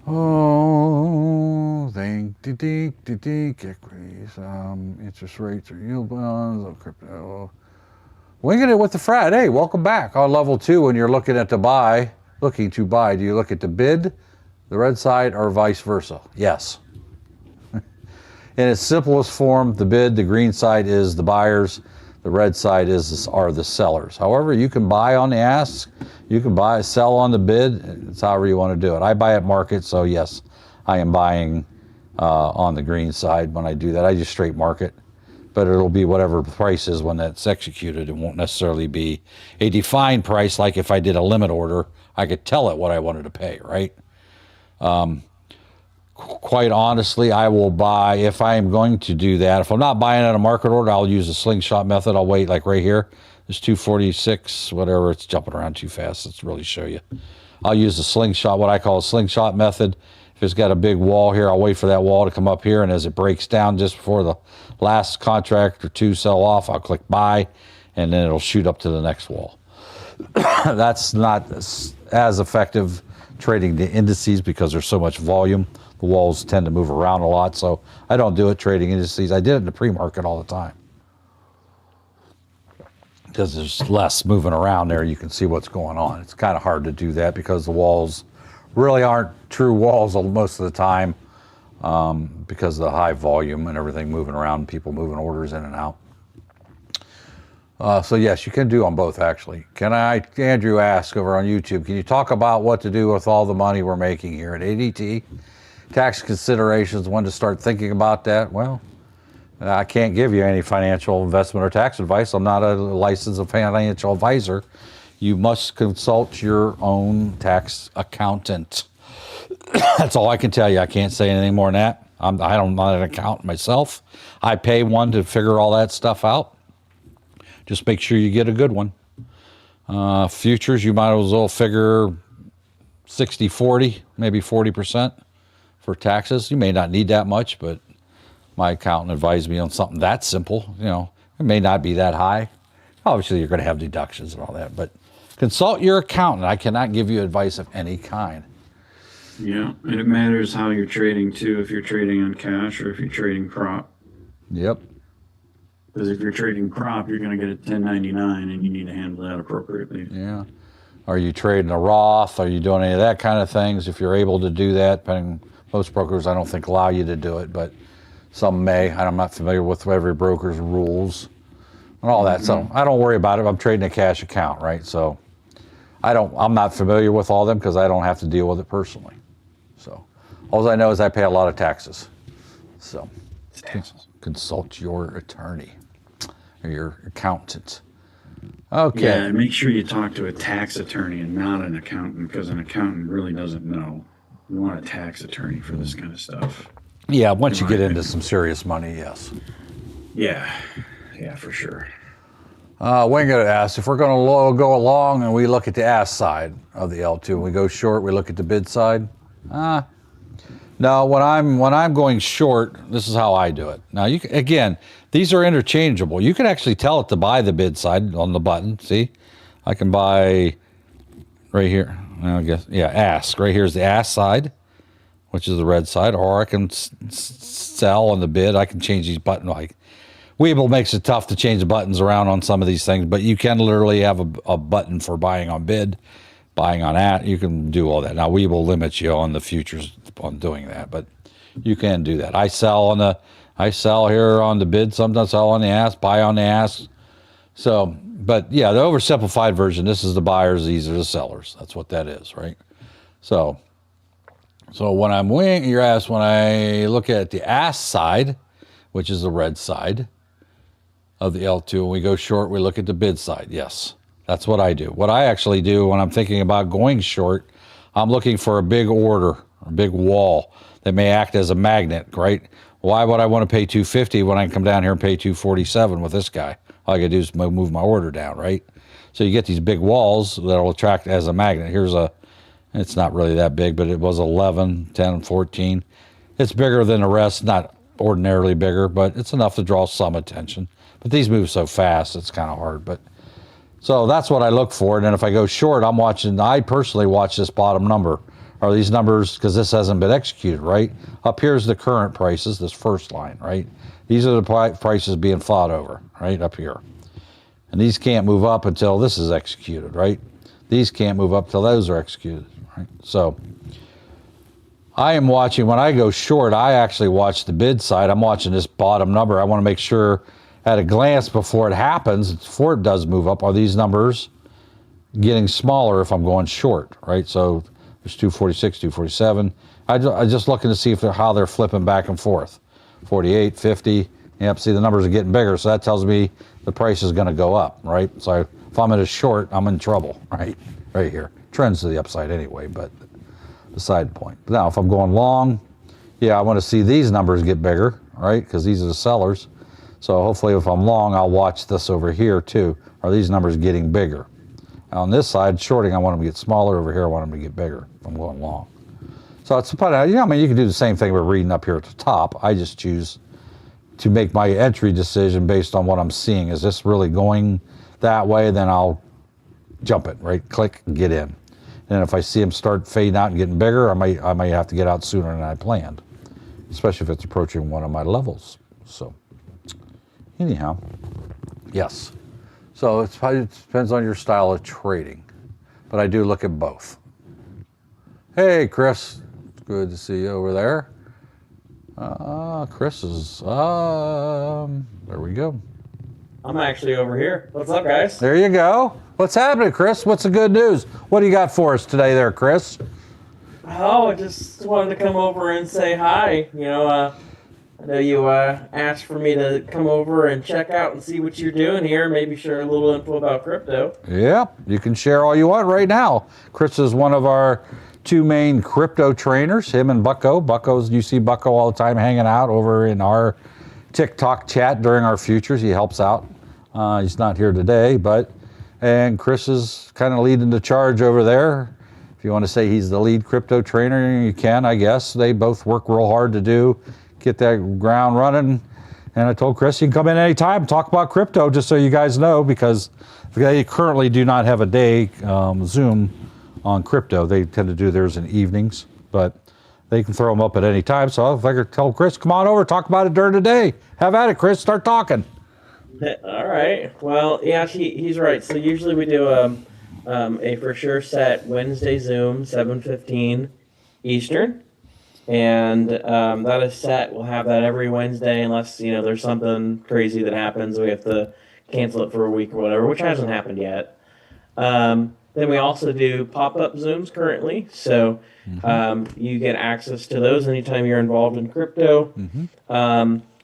Oh, equities, interest rates or yield bonds, crypto. Winging it with the frat. Hey, welcome back. On level 2, when you're looking to buy, do you look at the bid, the red side, or vice versa? Yes. In its simplest form, the bid, the green side is the buyers, the red side are the sellers. However, you can buy on the ask, you can sell on the bid. It's however you want to do it. I buy at market, so yes, I am buying on the green side when I do that. I just straight market. But it'll be whatever the price is when that's executed. It won't necessarily be a defined price. Like if I did a limit order, I could tell it what I wanted to pay, right? Quite honestly, I will buy, if I am going to do that, if I'm not buying at a market order, I'll use a slingshot method. I'll wait, like right here. It's 246, whatever. It's jumping around too fast. Let's really show you. I'll use the slingshot, what I call a slingshot method. If it's got a big wall here, I'll wait for that wall to come up here, and as it breaks down just before the last contract or two sell off, I'll click buy, and then it'll shoot up to the next wall. That's not as effective trading the indices because there's so much volume. The walls tend to move around a lot, so I don't do it trading indices. I did it in the pre-market all the time because there's less moving around there. You can see what's going on. It's kind of hard to do that because the walls really aren't true walls most of the time because of the high volume and everything moving around, people moving orders in and out. So yes, you can do on both actually. Andrew asked over on YouTube, can you talk about what to do with all the money we're making here at ADT? Tax considerations, when to start thinking about that? Well, I can't give you any financial investment or tax advice. I'm not a licensed financial advisor. You must consult your own tax accountant. That's all I can tell you. I can't say anything more than that. I'm not an accountant myself. I pay one to figure all that stuff out. Just make sure you get a good one. Futures, you might as well figure 60-40, maybe 40% for taxes. You may not need that much, but my accountant advised me on something that simple. You know, it may not be that high. Obviously, you're going to have deductions and all that, but consult your accountant. I cannot give you advice of any kind. Yeah, and it matters how you're trading too, if you're trading on cash or if you're trading prop. Yep. Because if you're trading prop, you're going to get a 1099 and you need to handle that appropriately. Yeah. Are you trading a Roth? Are you doing any of that kind of things? If you're able to do that, depending, most brokers I don't think allow you to do it, but some may. I'm not familiar with every broker's rules and all that. So I don't worry about it. I'm trading a cash account, right? So I'm not familiar with all of them because I don't have to deal with it personally. So all I know is I pay a lot of taxes. So consult your attorney or your accountant. Okay. Yeah, and make sure you talk to a tax attorney and not an accountant because an accountant really doesn't know. You want a tax attorney for this kind of stuff. Yeah, once you get into some serious money, yes. Yeah, for sure. Wingate asked if we're going to go along and we look at the ask side of the L2 and we go short, we look at the bid side. No, when I'm going short, this is how I do it. Now, again, these are interchangeable. You can actually tell it to buy the bid side on the button. See, I can buy right here. I guess, yeah, ask. Right here is the ask side, which is the red side, or I can sell on the bid. I can change these buttons. Like Webull makes it tough to change the buttons around on some of these things, but you can literally have a button for buying on bid, buying on at. You can do all that. Now, Webull limits you on the futures on doing that, but you can do that. I sell here on the bid, sometimes sell on the ask, buy on the ask. So, but yeah, the oversimplified version, this is the buyers, these are the sellers. That's what that is, right? So when I'm winging your ass, when I look at the ask side, which is the red side of the L2, and we go short, we look at the bid side. Yes, that's what I do. What I actually do when I'm thinking about going short, I'm looking for a big order, a big wall that may act as a magnet, right? Why would I want to pay 250 when I can come down here and pay 247 with this guy? All I gotta do is move my order down, right? So you get these big walls that will attract as a magnet. It's not really that big, but it was 11, 10, 14. It's bigger than the rest, not ordinarily bigger, but it's enough to draw some attention. But these move so fast, it's kind of hard. But so that's what I look for. And then if I go short, I personally watch this bottom number. Are these numbers, because this hasn't been executed, right? Up here's the current prices, this first line, right? These are the prices being fought over, right, up here. And these can't move up until this is executed, right? These can't move up till those are executed, right? So I am watching, when I go short, I actually watch the bid side. I'm watching this bottom number. I want to make sure at a glance before it happens, before it does move up, are these numbers getting smaller if I'm going short, right? So there's 246, 247. I just looking to see if how they're flipping back and forth. 48, 50. Yep, see the numbers are getting bigger, so that tells me the price is going to go up, right? So if I'm in a short, I'm in trouble, right? Right here. Trends to the upside anyway, but beside the point. Now, if I'm going long, yeah, I want to see these numbers get bigger, right? Because these are the sellers. So hopefully if I'm long, I'll watch this over here too. Are these numbers getting bigger? Now on this side, shorting, I want them to get smaller. Over here, I want them to get bigger if I'm going long. So it's, I mean, you can do the same thing with reading up here at the top. I just choose to make my entry decision based on what I'm seeing. Is this really going that way? Then I'll jump it, right? Click and get in. And if I see them start fading out and getting bigger, I might have to get out sooner than I planned, especially if it's approaching one of my levels. So anyhow, yes. So it depends on your style of trading, but I do look at both. Hey, Chris, it's good to see you over there. Chris is, there we go. I'm actually over here. What's up, guys? There you go. What's happening, Chris? What's the good news? What do you got for us today there, Chris? Oh, I just wanted to come over and say hi. You know, I know you asked for me to come over and check out and see what you're doing here, maybe share a little info about crypto. Yeah, you can share all you want right now. Chris is one of our two main crypto trainers, him and Bucko. You see Bucko all the time hanging out over in our TikTok chat during our futures. He helps out. He's not here today, and Chris is kind of leading the charge over there. If you want to say he's the lead crypto trainer, you can, I guess. They both work real hard to get that ground running. And I told Chris, you can come in anytime and talk about crypto, just so you guys know, because they currently do not have a day Zoom on crypto. They tend to do theirs in evenings, but they can throw them up at any time. So I figured, tell Chris, come on over, talk about it during the day. Have at it, Chris, start talking. All right. Well, yeah, he's right. So usually we do a for sure set Wednesday Zoom, 7:15 Eastern. And that is set. We'll have that every Wednesday unless, there's something crazy that happens. We have to cancel it for a week or whatever, which hasn't happened yet. Then we also do pop-up Zooms currently. So you get access to those anytime you're involved in crypto.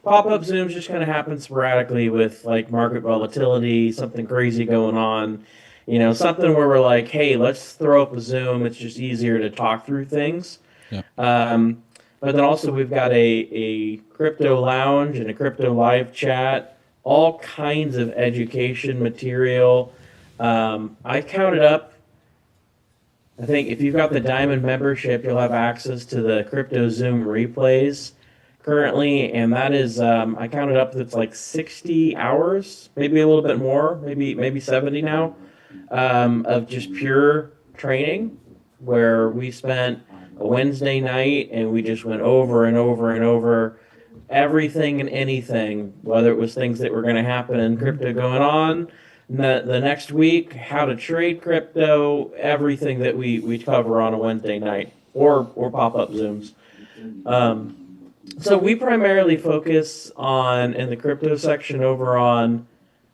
Pop-up Zooms just kind of happen sporadically with like market volatility, something crazy going on. Something where we're like, hey, let's throw up a Zoom. It's just easier to talk through things. Yeah. But then also we've got a crypto lounge and a crypto live chat, all kinds of education material. I counted up, I think if you've got the Diamond membership, you'll have access to the crypto Zoom replays currently, and that is, I counted up, it's like 60 hours, maybe a little bit more, maybe 70 now, of just pure training, where we spent a Wednesday night and we just went over and over and over everything and anything, whether it was things that were going to happen in crypto going on the next week, how to trade crypto, everything that we cover on a Wednesday night or pop-up Zooms. So we primarily focus on, in the crypto section, over on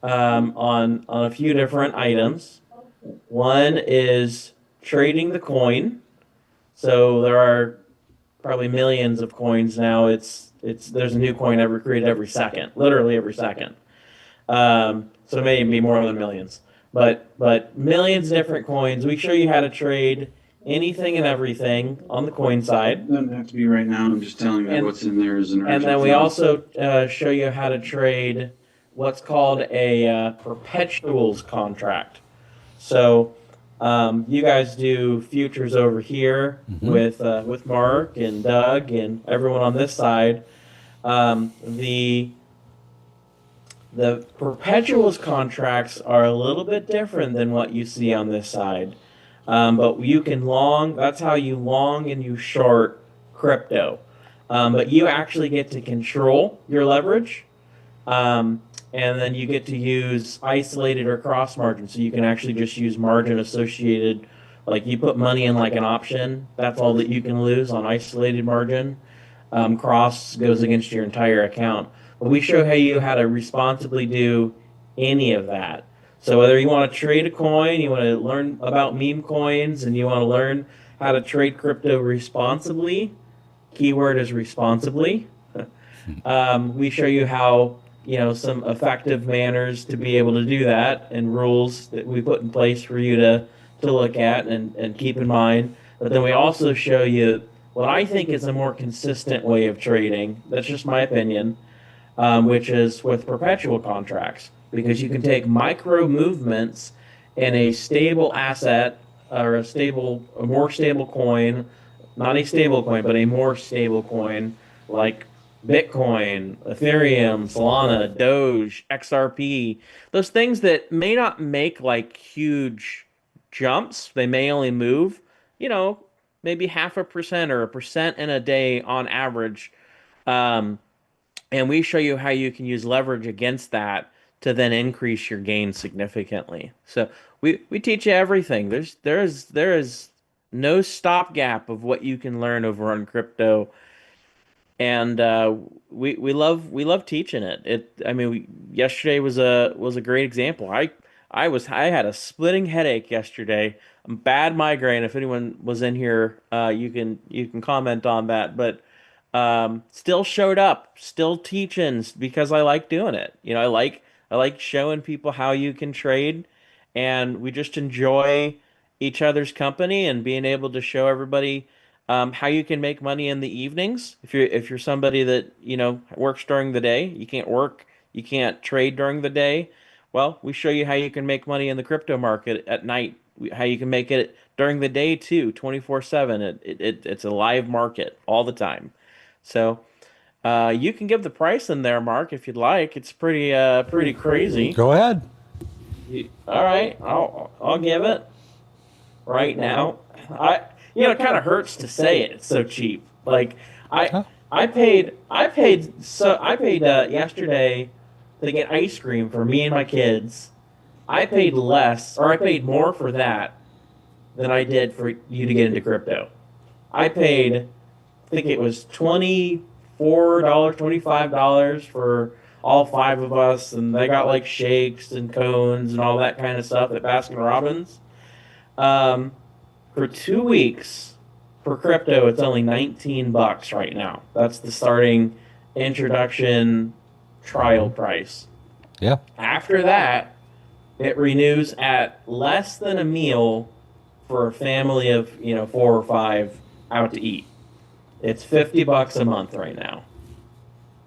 a few different items. One is trading the coin. So there are probably millions of coins now. There's a new coin created every second, literally every second. So maybe more than millions, but millions of different coins. We show you how to trade anything and everything on the coin side. It doesn't have to be right now. I'm just telling you what's in there is an urgent. And then we also show you how to trade what's called a perpetuals contract. So you guys do futures over here with Mark and Doug and everyone on this side. The perpetuals contracts are a little bit different than what you see on this side. But you can long, that's how you long and you short crypto. But you actually get to control your leverage. and then you get to use isolated or cross margin. So you can actually just use margin associated, like you put money in like an option, that's all that you can lose on isolated margin. Cross goes against your entire account. But we show you how to responsibly do any of that. So whether you want to trade a coin, you want to learn about meme coins, and you want to learn how to trade crypto responsibly, keyword is responsibly. We show you how, some effective manners to be able to do that, and rules that we put in place for you to look at and keep in mind. But then we also show you what I think is a more consistent way of trading. That's just my opinion, which is with perpetual contracts, because you can take micro movements in a stable asset or a more stable coin, not a stable coin, but a more stable coin like Bitcoin, Ethereum, Solana, Doge, XRP, those things that may not make like huge jumps. They may only move, maybe 0.5% or 1% in a day on average. And we show you how you can use leverage against that to then increase your gain significantly. So we teach you everything. There is no stopgap of what you can learn over on crypto, and we love teaching it. Yesterday was a great example. I had a splitting headache yesterday, bad migraine. If anyone was in here, you can comment on that, but still showed up, still teaching because I like doing it. I like showing people how you can trade, and we just enjoy each other's company and being able to show everybody how you can make money in the evenings. If you're somebody that works during the day, you can't trade during the day. Well, we show you how you can make money in the crypto market at night, how you can make it during the day too, 24/7. It's a live market all the time. So you can give the price in there, Mark, if you'd like. It's pretty crazy. Go ahead. All right, I'll give it right now. It kind of hurts to say it. It's so cheap. Like I paid yesterday to get ice cream for me and my kids. I paid more for that than I did for you to get into crypto. I think it was $24, $25 for all 5 of us, and they got like shakes and cones and all that kind of stuff at Baskin Robbins. For 2 weeks for crypto, it's only $19 right now. That's the starting introduction trial price. Yeah. After that, it renews at less than a meal for a family of 4 or 5 out to eat. It's $50 a month right now.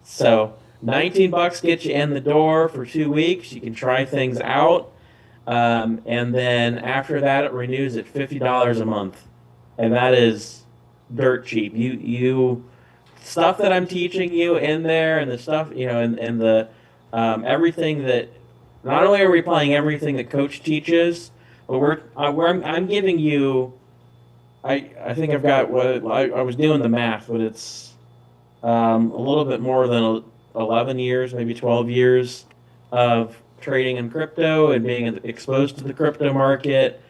So $19 gets you in the door for 2 weeks. You can try things out. And then after that, it renews at $50 a month. And that is dirt cheap. You stuff that I'm teaching you in there, and the stuff, and the everything that, not only are we applying everything that Coach teaches, but I'm giving you, I think I've got I was doing the math, but it's a little bit more than 11 years, maybe 12 years of trading in crypto and being exposed to the crypto market.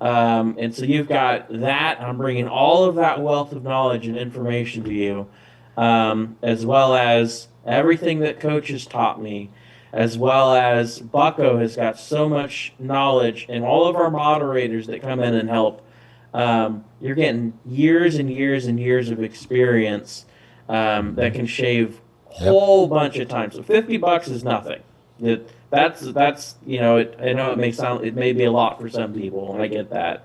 And so you've got that. I'm bringing all of that wealth of knowledge and information to you, as well as everything that Coach has taught me, as well as Bucko has got so much knowledge, and all of our moderators that come in and help. You're getting years and years and years of experience that can shave a whole bunch of time. So $50 is nothing. That's I know it may be a lot for some people, and I get that.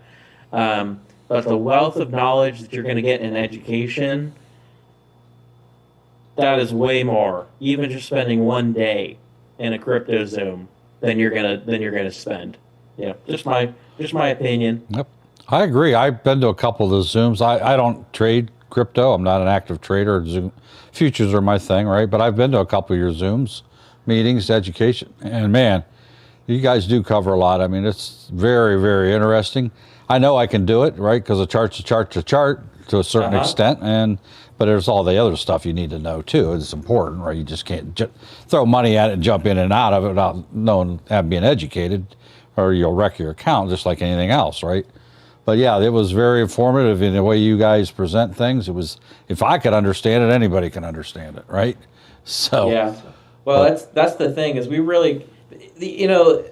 But the wealth of knowledge that you're going to get in education, that is way more. Even just spending 1 day in a crypto Zoom than you're gonna spend. Just my opinion. Yep, I agree. I've been to a couple of those Zooms. I don't trade crypto. I'm not an active trader. Zoom futures are my thing, right? But I've been to a couple of your Zooms meetings, education, and man, you guys do cover a lot. I mean, it's very, very interesting. I know I can do it, right? Because a chart's a chart's a chart to a certain extent, but there's all the other stuff you need to know too. It's important, right? You just can't throw money at it and jump in and out of it without knowing, being educated, or you'll wreck your account just like anything else, right? But yeah, it was very informative in the way you guys present things. It was, if I could understand it, anybody can understand it, right? So yeah, well, that's the thing is we really, you know,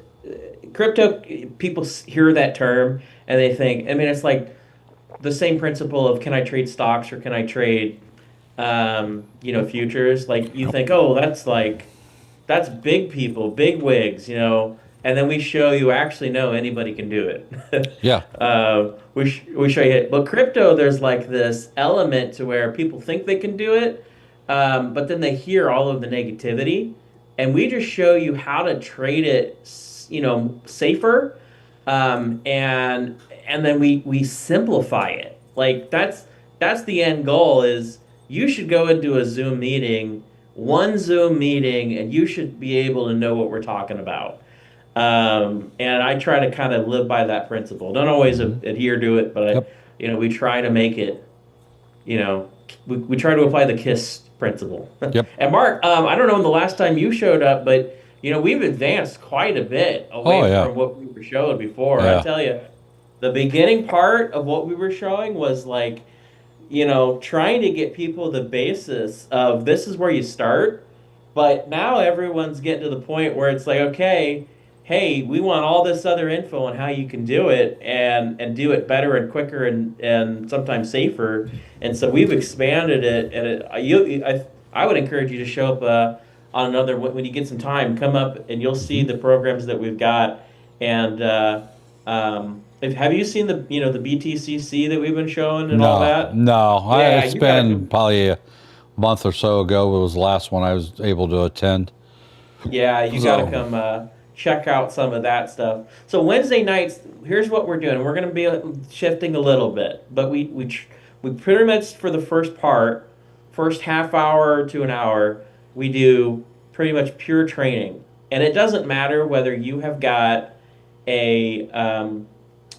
crypto people hear that term and they think, I mean, it's like the same principle of can I trade stocks or can I trade, you know, futures? Like you think, oh, that's big people, big wigs, you know. And then we show you actually no, anybody can do it. yeah, we show you it. But crypto, there's like this element to where people think they can do it, but then they hear all of the negativity, and we just show you how to trade it, you know, safer, and then we simplify it. Like that's the end goal. Is you should go into a Zoom meeting, one Zoom meeting, and you should be able to know what we're talking about. And I try to kind of live by that principle. Don't always adhere to it, but you know, we try to make it, you know, we try to apply the KISS principle. Yep. And Mark, I don't know when the last time you showed up, but you know, we've advanced quite a bit away from what we were showing before. Yeah. I tell you, the beginning part of what we were showing was like, you know, trying to get people the basis of this is where you start. But now everyone's getting to the point where it's like, okay, hey, we want all this other info on how you can do it and do it better and quicker and sometimes safer. And so we've expanded it. And I would encourage you to show up on another, when you get some time, come up and you'll see the programs that we've got. And have you seen the BTCC that we've been showing and all that? No, it's been probably a month or so ago. It was the last one I was able to attend. Yeah, you got to come check out some of that stuff. So Wednesday nights, here's what we're doing. We're going to be shifting a little bit, but we pretty much for the first half hour to an hour, we do pretty much pure training. And it doesn't matter whether you have got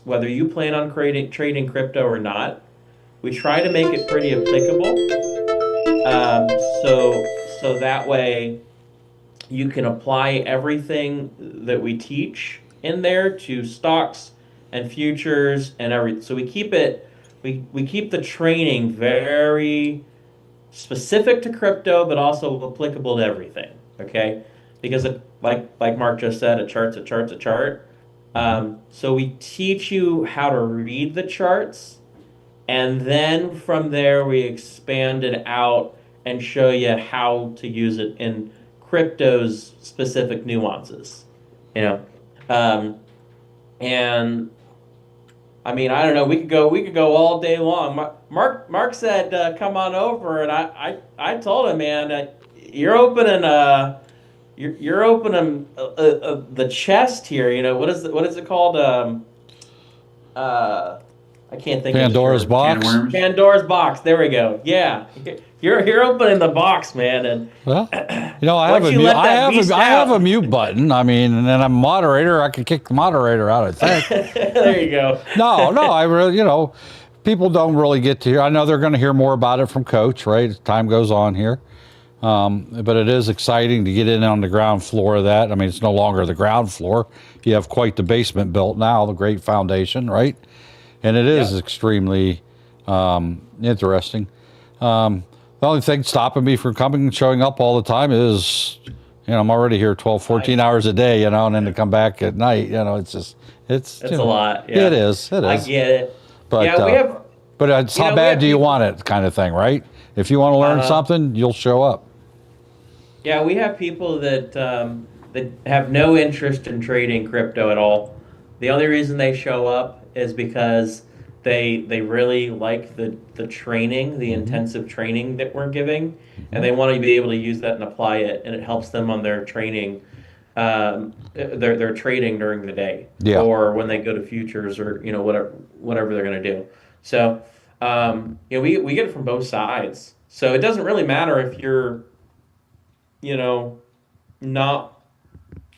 whether you plan on trading crypto or not. We try to make it pretty applicable. So that way you can apply everything that we teach in there to stocks and futures and everything. So we keep the training very specific to crypto, but also applicable to everything. Okay, because like Mark just said, a chart's a chart's a chart. So we teach you how to read the charts, and then from there we expand it out and show you how to use it in crypto's specific nuances, you know. And I mean, I don't know, we could go all day long. Mark said come on over, and I told him, man, you're opening the chest here, you know. What is it called? I can't think Pandora's of box. Pandora's box. There we go. Yeah, you're opening the box, man. And well, you know, I have a mute button. I mean, and then I'm a moderator. I can kick the moderator out, I think. There you go. No, I really, you know, people don't really get to hear. I know they're going to hear more about it from Coach, right, as time goes on here. But it is exciting to get in on the ground floor of that. I mean, it's no longer the ground floor. You have quite the basement built now, the great foundation, right? And it is extremely interesting. The only thing stopping me from coming and showing up all the time is, you know, I'm already here 12, 14 hours a day, you know, and then to come back at night, you know, it's a lot. Yeah. It is. I get it. But, yeah, we have. But it's how bad do you want it, kind of thing, right? If you want to learn something, you'll show up. Yeah, we have people that have no interest in trading crypto at all. The only reason they show up is because they really like the training, the intensive training that we're giving, and they want to be able to use that and apply it, and it helps them on their training, their trading during the day, or when they go to futures, or you know, whatever they're going to do. So you know, we get it from both sides. So it doesn't really matter if you're, you know, not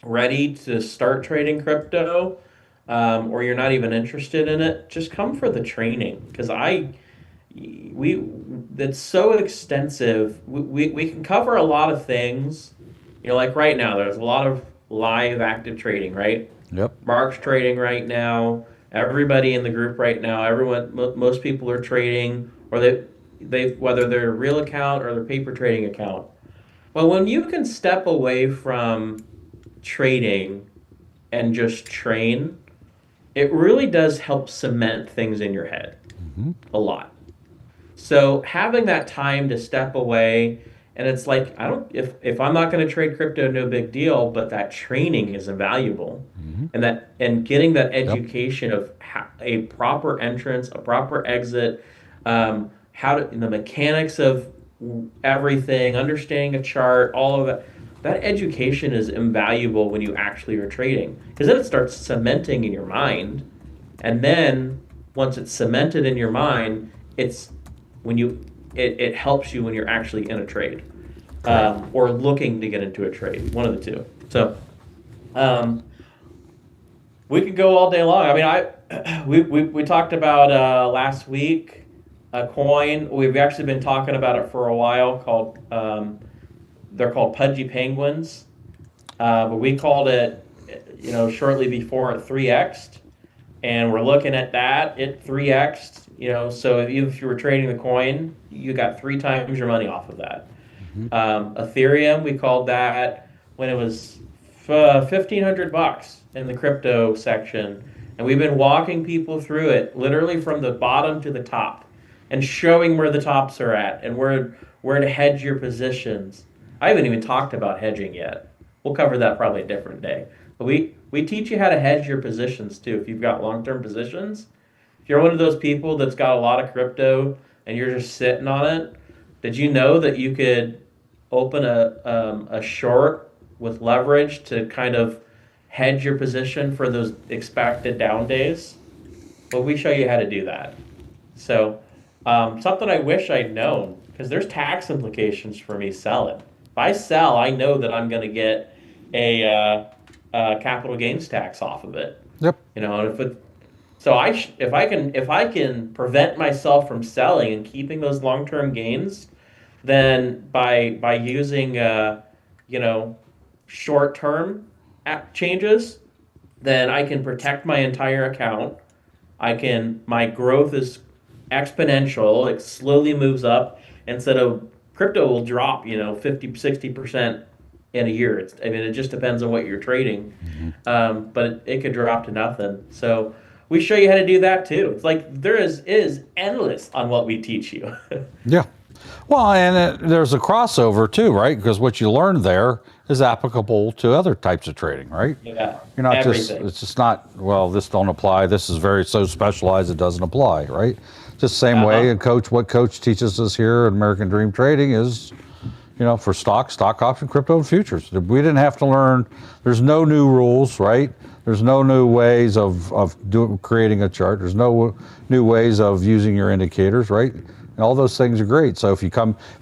ready to start trading crypto, or you're not even interested in it, just come for the training because it's so extensive. We can cover a lot of things. Like right now, there's a lot of live active trading, right? Yep. Mark's trading right now. Everybody in the group right now, most people are trading, or they whether they're a real account or their paper trading account. Well, when you can step away from trading and just train, it really does help cement things in your head a lot. So having that time to step away, and it's like, if I'm not going to trade crypto, no big deal, but that training is invaluable. And getting that education of a proper entrance, a proper exit, the mechanics of everything, understanding a chart, all of that. That education is invaluable when you actually are trading, because then it starts cementing in your mind. And then once it's cemented in your mind, it helps you when you're actually in a trade, or looking to get into a trade, one of the two. So we could go all day long. I mean, we talked about last week a coin. We've actually been talking about it for a while, called they're called pudgy penguins, but we called it, shortly before it 3x'd, and we're looking at that. It 3x'd. So if you were trading the coin, you got 3 times your money off of that. Ethereum, we called that when it was $1,500 in the crypto section, and we've been walking people through it, literally from the bottom to the top, and showing where the tops are at and where to hedge your positions. I haven't even talked about hedging yet. We'll cover that probably a different day. But we teach you how to hedge your positions too. If you've got long-term positions, if you're one of those people that's got a lot of crypto and you're just sitting on it, did you know that you could open a short with leverage to kind of hedge your position for those expected down days? Well, we show you how to do that. So something I wish I'd known, because there's tax implications for me selling. If I sell, I know that I'm going to get a capital gains tax off of it. Yep. And if I can prevent myself from selling and keeping those long-term gains, then by using short-term changes, then I can protect my entire account. My growth is exponential. It slowly moves up instead of crypto will drop, 50, 60% in a year. It just depends on what you're trading. But it could drop to nothing. So we show you how to do that too. It's like there is endless on what we teach you. Yeah. Well, and there's a crossover too, right? Because what you learn there is applicable to other types of trading, right? Yeah. You're not everything. It's just not, well, this don't apply. This is so specialized it doesn't apply, right? Just same way, and what Coach teaches us here at American Dream Trading is, for stock option, crypto, and futures. We didn't have to learn. There's no new rules, right? There's no new ways of creating a chart. There's no new ways of using your indicators, right? And all those things are great. So if you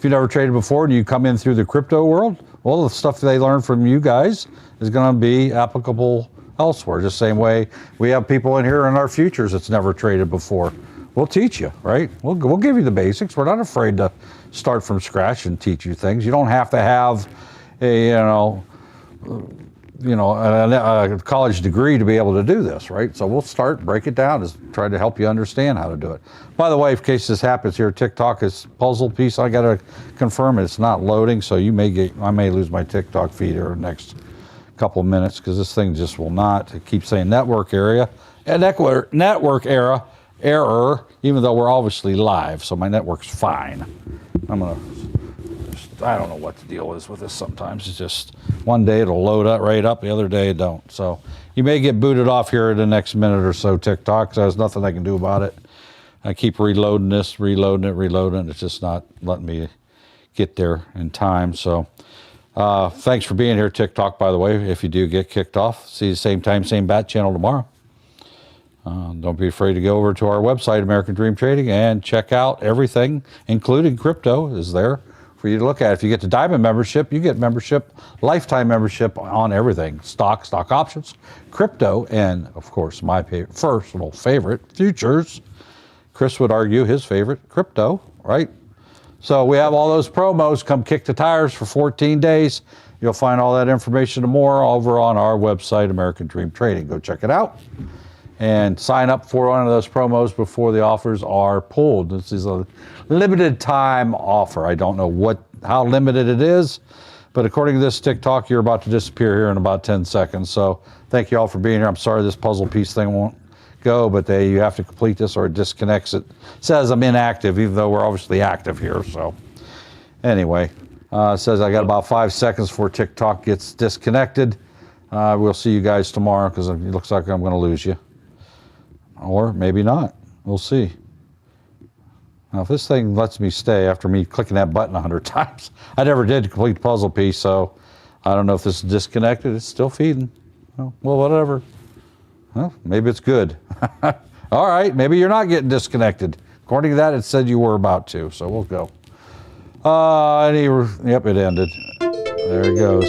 never traded before and you come in through the crypto world, well, the stuff they learn from you guys is going to be applicable elsewhere. Just the same way we have people in here in our futures that's never traded before. We'll teach you, right? We'll give you the basics. We're not afraid to start from scratch and teach you things. You don't have to have a college degree to be able to do this, right? So we'll break it down, try to help you understand how to do it. By the way, in case this happens here, TikTok is puzzle piece. I got to confirm it's not loading, so I may lose my TikTok feed here in the next couple of minutes because this thing just will not. It keeps saying network error, even though we're obviously live, so my network's fine. I don't know what the deal is with this sometimes. It's just one day it'll load up right up, the other day it don't. So you may get booted off here in the next minute or so, TikTok. So there's nothing I can do about it. I keep reloading this, reloading it. It's just not letting me get there in time. So thanks for being here, TikTok, by the way. If you do get kicked off, see you same time, same bat channel tomorrow. Don't be afraid to go over to our website, American Dream Trading, and check out everything, including crypto, is there for you to look at. If you get the Diamond membership, you get lifetime membership on everything: stock options, crypto, and of course my personal favorite, futures. Chris would argue his favorite, crypto, right? So we have all those promos. Come kick the tires for 14 days. You'll find all that information and more over on our website, American Dream Trading. Go check it out and sign up for one of those promos before the offers are pulled. This is a limited time offer. I don't know how limited it is, but according to this TikTok, you're about to disappear here in about 10 seconds. So thank you all for being here. I'm sorry this puzzle piece thing won't go, but you have to complete this or it disconnects. It says I'm inactive, even though we're obviously active here. So anyway, it says I got about 5 seconds before TikTok gets disconnected. We'll see you guys tomorrow because it looks like I'm going to lose you. Or maybe not. We'll see. Now, if this thing lets me stay after me clicking that button 100 times, I never did complete the puzzle piece, so I don't know if this is disconnected. It's still feeding. Well, whatever. Well, maybe it's good. All right, maybe you're not getting disconnected. According to that, it said you were about to, so we'll go. Yep, it ended. There it goes.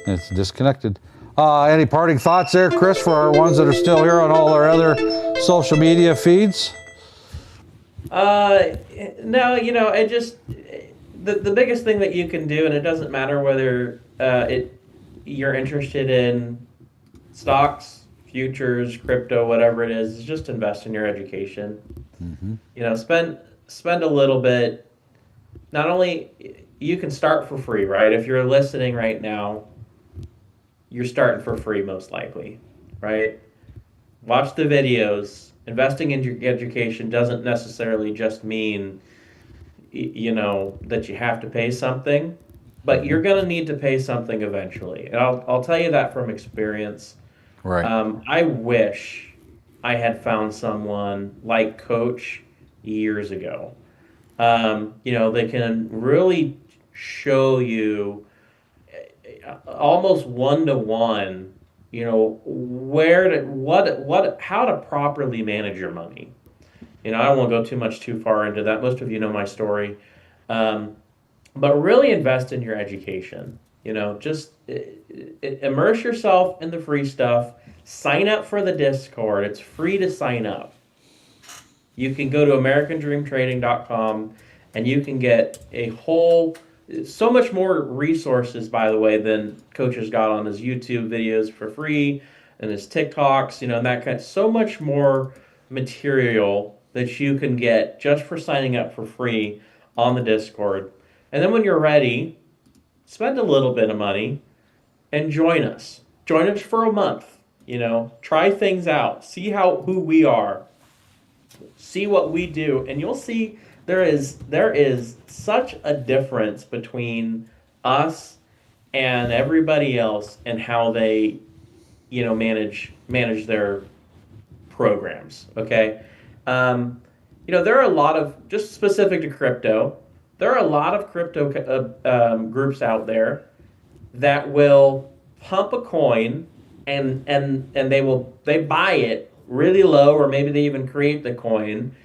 It's disconnected. Any parting thoughts there, Chris, for our ones that are still here on all our other social media feeds? No, it just, the biggest thing that you can do, and it doesn't matter whether you're interested in stocks, futures, crypto, whatever it is just invest in your education. Mm-hmm. Spend a little bit. Not only you can start for free, right? If you're listening right now, you're starting for free most likely, right? Watch the videos. Investing in your education doesn't necessarily just mean, that you have to pay something, but you're going to need to pay something eventually. And I'll tell you that from experience. Right. I wish I had found someone like Coach years ago. They can really show you almost one-to-one, how to properly manage your money. I don't want to go too far into that. Most of you know my story. But really invest in your education. Just immerse yourself in the free stuff. Sign up for the Discord. It's free to sign up. You can go to AmericanDreamTrading.com and you can get so much more resources, by the way, than Coach has got on his YouTube videos for free and his TikToks, and that kind of, so much more material that you can get just for signing up for free on the Discord. And then when you're ready, spend a little bit of money and join us. Join us for a month, try things out, see who we are, see what we do, and you'll see there is such a difference between us and everybody else and how they, manage their programs. Okay, there are a lot of, just specific to crypto, there are a lot of crypto groups out there that will pump a coin and they buy it really low, or maybe they even create the coin.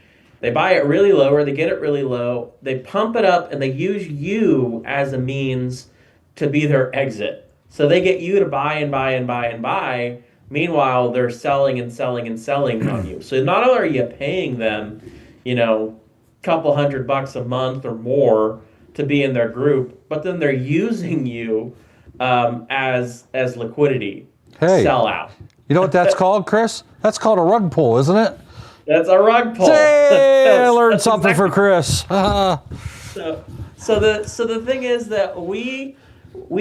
They buy it really low or they get it really low. They pump it up and they use you as a means to be their exit. So they get you to buy and buy and buy and buy. Meanwhile, they're selling and selling and selling on you. So not only are you paying them, couple $100 a month or more to be in their group, but then they're using you as liquidity. Hey, sell out. You know what that's called, Chris? That's called a rug pull, isn't it? That's a rug pull. Hey, I learned something exactly. For Chris. So the thing is that we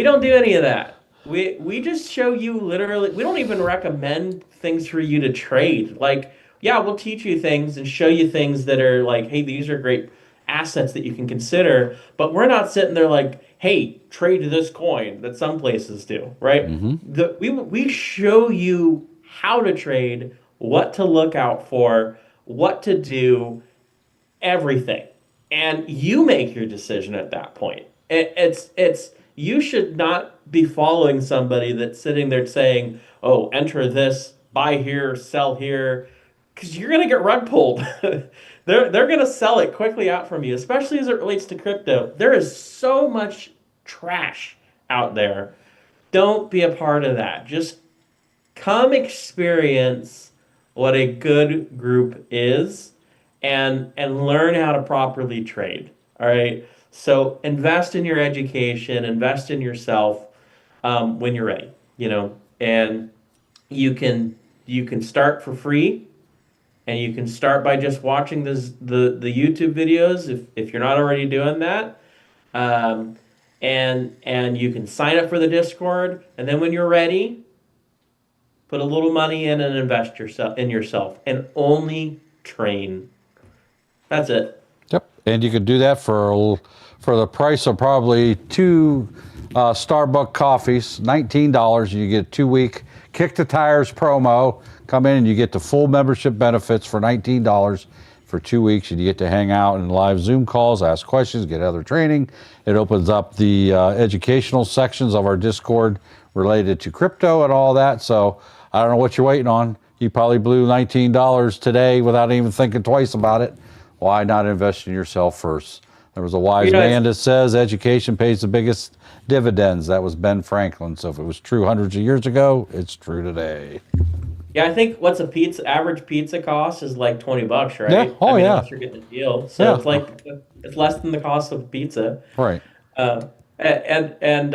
don't do any of that. We just show you literally. We don't even recommend things for you to trade. Like, yeah, we'll teach you things and show you things that are like, hey, these are great assets that you can consider. But we're not sitting there like, hey, trade this coin that some places do, right? Mm-hmm. We show you how to trade, what to look out for, what to do, everything. And you make your decision at that point. You should not be following somebody that's sitting there saying, oh, enter this, buy here, sell here. because you're going to get rug pulled. They're going to sell it quickly out from you, especially as it relates to crypto. There is so much trash out there. Don't be a part of that. Just come experience what a good group is and learn how to properly trade. All right. So invest in your education, invest in yourself when you're ready, and you can start for free, and you can start by just watching the YouTube videos if you're not already doing that. And you can sign up for the Discord, and then when you're ready, put a little money in and invest yourself and only train. That's it. Yep. And you could do that for the price of probably two Starbucks coffees, $19. You get a 2-week kick the tires promo. Come in and you get the full membership benefits for $19 for 2 weeks, and you get to hang out in live Zoom calls, ask questions, get other training. It opens up the educational sections of our Discord related to crypto and all that. So I don't know what you're waiting on. You probably blew $19 today without even thinking twice about it. Why not invest in yourself first? There was a wise man that says education pays the biggest dividends. That was Ben Franklin. So if it was true hundreds of years ago, it's true today. Yeah, I think what's average pizza cost is like $20, right? Yeah. Oh, yeah. Unless you're getting a deal. So it's less than the cost of pizza. Right. And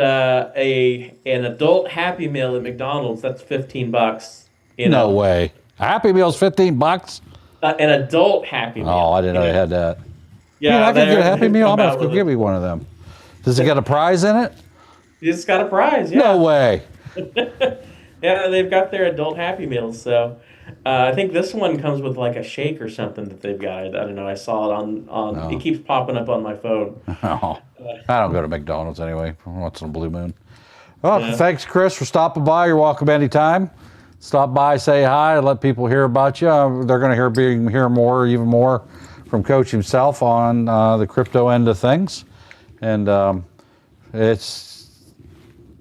an adult Happy Meal at McDonald's, that's $15. No way. Happy Meal's $15? An adult Happy Meal. Oh, I didn't know they had that. Yeah, I can get a Happy Meal. I'm gonna have to give me one of them. Does it got a prize in it? It's got a prize. Yeah. No way. Yeah, they've got their adult Happy Meals. So I think this one comes with like a shake or something that they've got. I don't know. I saw it on. Oh. It keeps popping up on my phone. Oh, I don't go to McDonald's anyway. Once in a blue moon. Well, Thanks, Chris, for stopping by. You're welcome anytime. Stop by, say hi, let people hear about you. They're going to hear more, even more, from Coach himself on the crypto end of things, and it's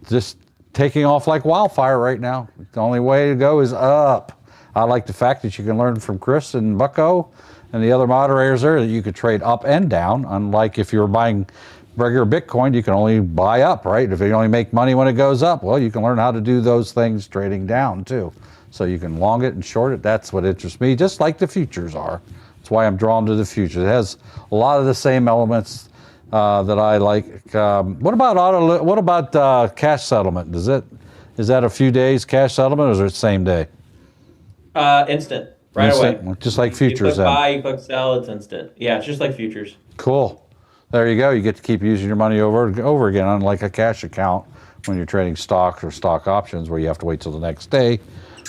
just taking off like wildfire right now. The only way to go is up. I like the fact that you can learn from Chris and Bucko and the other moderators there that you could trade up and down. Unlike if you were buying regular Bitcoin, you can only buy up, right? If you only make money when it goes up, well, you can learn how to do those things trading down too. So you can long it and short it. That's what interests me, just like the futures are. That's why I'm drawn to the futures. It has a lot of the same elements that I like. What about cash settlement? Is that a few days cash settlement, or is it the same day? Instant, right away. Just like futures. You click buy, you click sell, it's instant. Yeah, it's just like futures. Cool. There you go. You get to keep using your money over again, unlike a cash account when you're trading stocks or stock options where you have to wait till the next day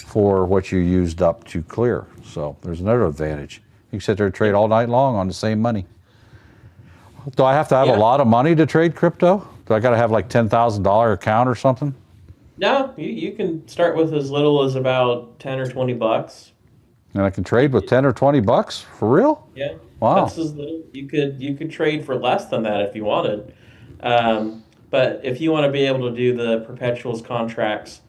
for what you used up to clear. So there's another advantage. You can sit there and trade all night long on the same money. Do I have to have a lot of money to trade crypto? Do I got to have like $10,000 account or something? No, you can start with as little as about 10 or 20 bucks. And I can trade with 10 or 20 bucks for real? Yeah. Wow. That's as little. You could trade for less than that if you wanted. But if you want to be able to do the perpetuals contracts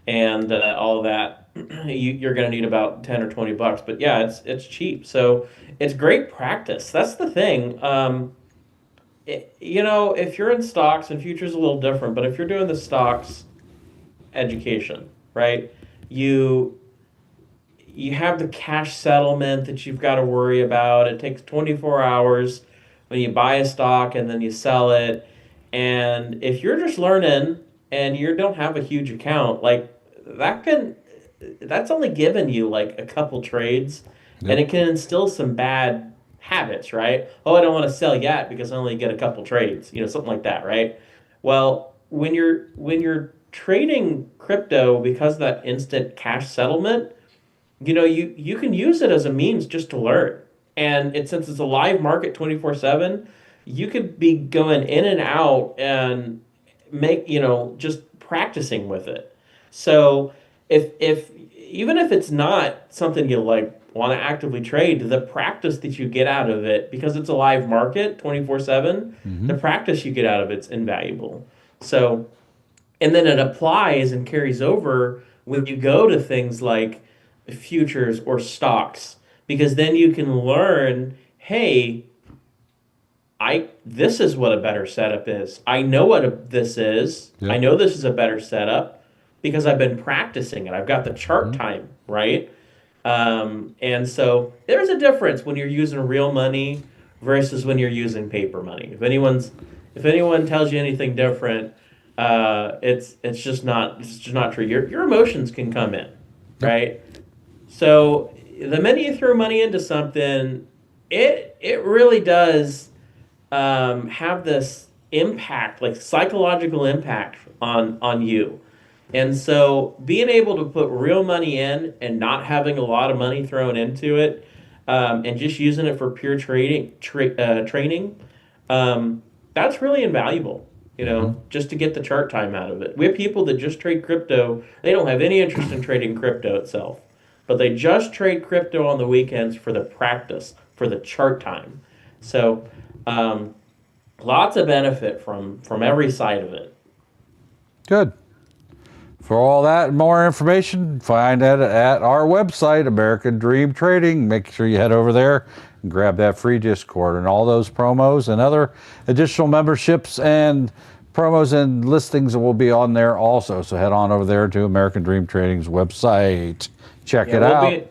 and all that, you're going to need about 10 or 20 bucks. But yeah, it's cheap. So it's great practice. That's the thing. If you're in stocks, and futures a little different, but if you're doing the stocks education, right? You have the cash settlement that you've got to worry about. It takes 24 hours when you buy a stock and then you sell it. And if you're just learning and you don't have a huge account, like that's only given you like a couple trades, and it can instill some bad habits, right? Oh, I don't want to sell yet because I only get a couple trades, something like that, right? Well, when you're trading crypto, because of that instant cash settlement, you can use it as a means just to learn. And since it's a live market 24/7, you could be going in and out and just practicing with it. So if even if it's not something you like want to actively trade, the practice that you get out of it, because it's a live market 24/7, the practice you get out of it's invaluable. So, and then it applies and carries over when you go to things like futures or stocks, because then you can learn, hey, this is what a better setup is. I know what this is. Yep. I know this is a better setup because I've been practicing it. I've got the chart time, right? And so there's a difference when you're using real money versus when you're using paper money. If anyone tells you anything different, it's just not true. Your emotions can come in, right? So the minute you throw money into something, it really does have this impact, like psychological impact on you. And so being able to put real money in and not having a lot of money thrown into it, and just using it for pure training, that's really invaluable, just to get the chart time out of it. We have people that just trade crypto. They don't have any interest in trading crypto itself, but they just trade crypto on the weekends for the practice, for the chart time. So lots of benefit from every side of it. Good. For all that and more information, find that at our website, American Dream Trading. Make sure you head over there and grab that free Discord, and all those promos and other additional memberships and promos and listings will be on there also. So head on over there to American Dream Trading's website. Check it out.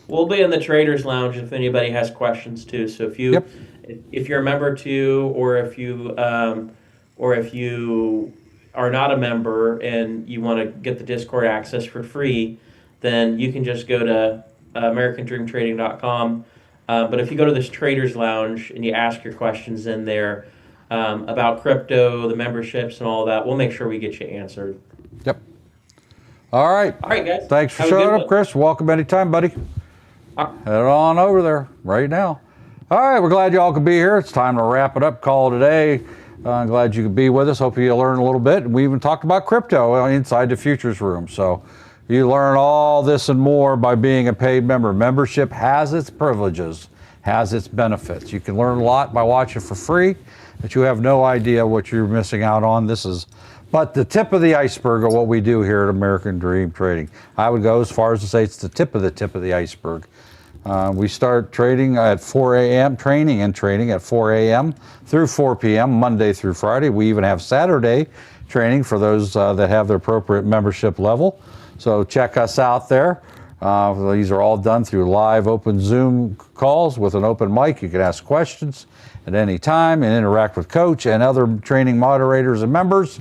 We'll be in the Traders Lounge if anybody has questions too. So if you're a member too, or if you are not a member and you want to get the Discord access for free, then you can just go to AmericanDreamTrading.com. But if you go to this Traders Lounge and you ask your questions in there about crypto, the memberships, and all that, we'll make sure we get you answered. Yep. All right, guys. Thanks for showing up, Chris. Welcome anytime, buddy. Head on over there right now. All right, we're glad you all could be here. It's time to wrap it up. Call today. I'm glad you could be with us. Hope you learned a little bit. We even talked about crypto inside the futures room. So you learn all this and more by being a paid member. Membership has its privileges, has its benefits. You can learn a lot by watching for free, but you have no idea what you're missing out on. This is but the tip of the iceberg of what we do here at American Dream Trading. I would go as far as to say it's the tip of the iceberg. We start trading at 4 a.m., training at 4 a.m. through 4 p.m., Monday through Friday. We even have Saturday training for those that have the appropriate membership level. So check us out there. These are all done through live open Zoom calls with an open mic. You can ask questions at any time and interact with Coach and other training moderators and members,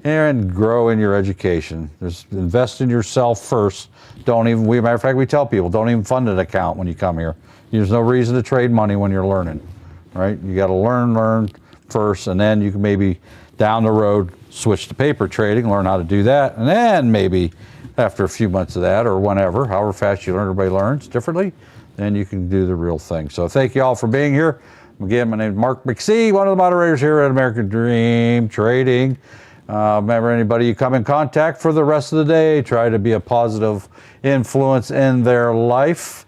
and grow in your education. Just invest in yourself first. Matter of fact, we tell people, don't even fund an account when you come here. There's no reason to trade money when you're learning, right? You got to learn first, and then you can maybe down the road switch to paper trading, learn how to do that, and then maybe after a few months of that, or whenever, however fast you learn, everybody learns differently, then you can do the real thing. So thank you all for being here. Again, my name is Mark McC, one of the moderators here at American Dream Trading. Remember, anybody you come in contact for the rest of the day, try to be a positive influence in their life.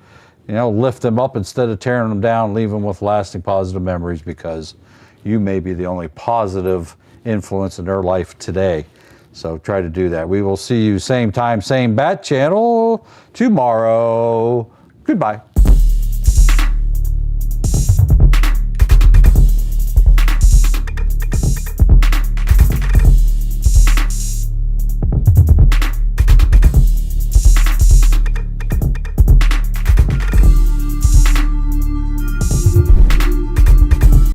Lift them up instead of tearing them down, leave them with lasting positive memories, because you may be the only positive influence in their life today. So try to do that. We will see you same time, same bat channel tomorrow. Goodbye.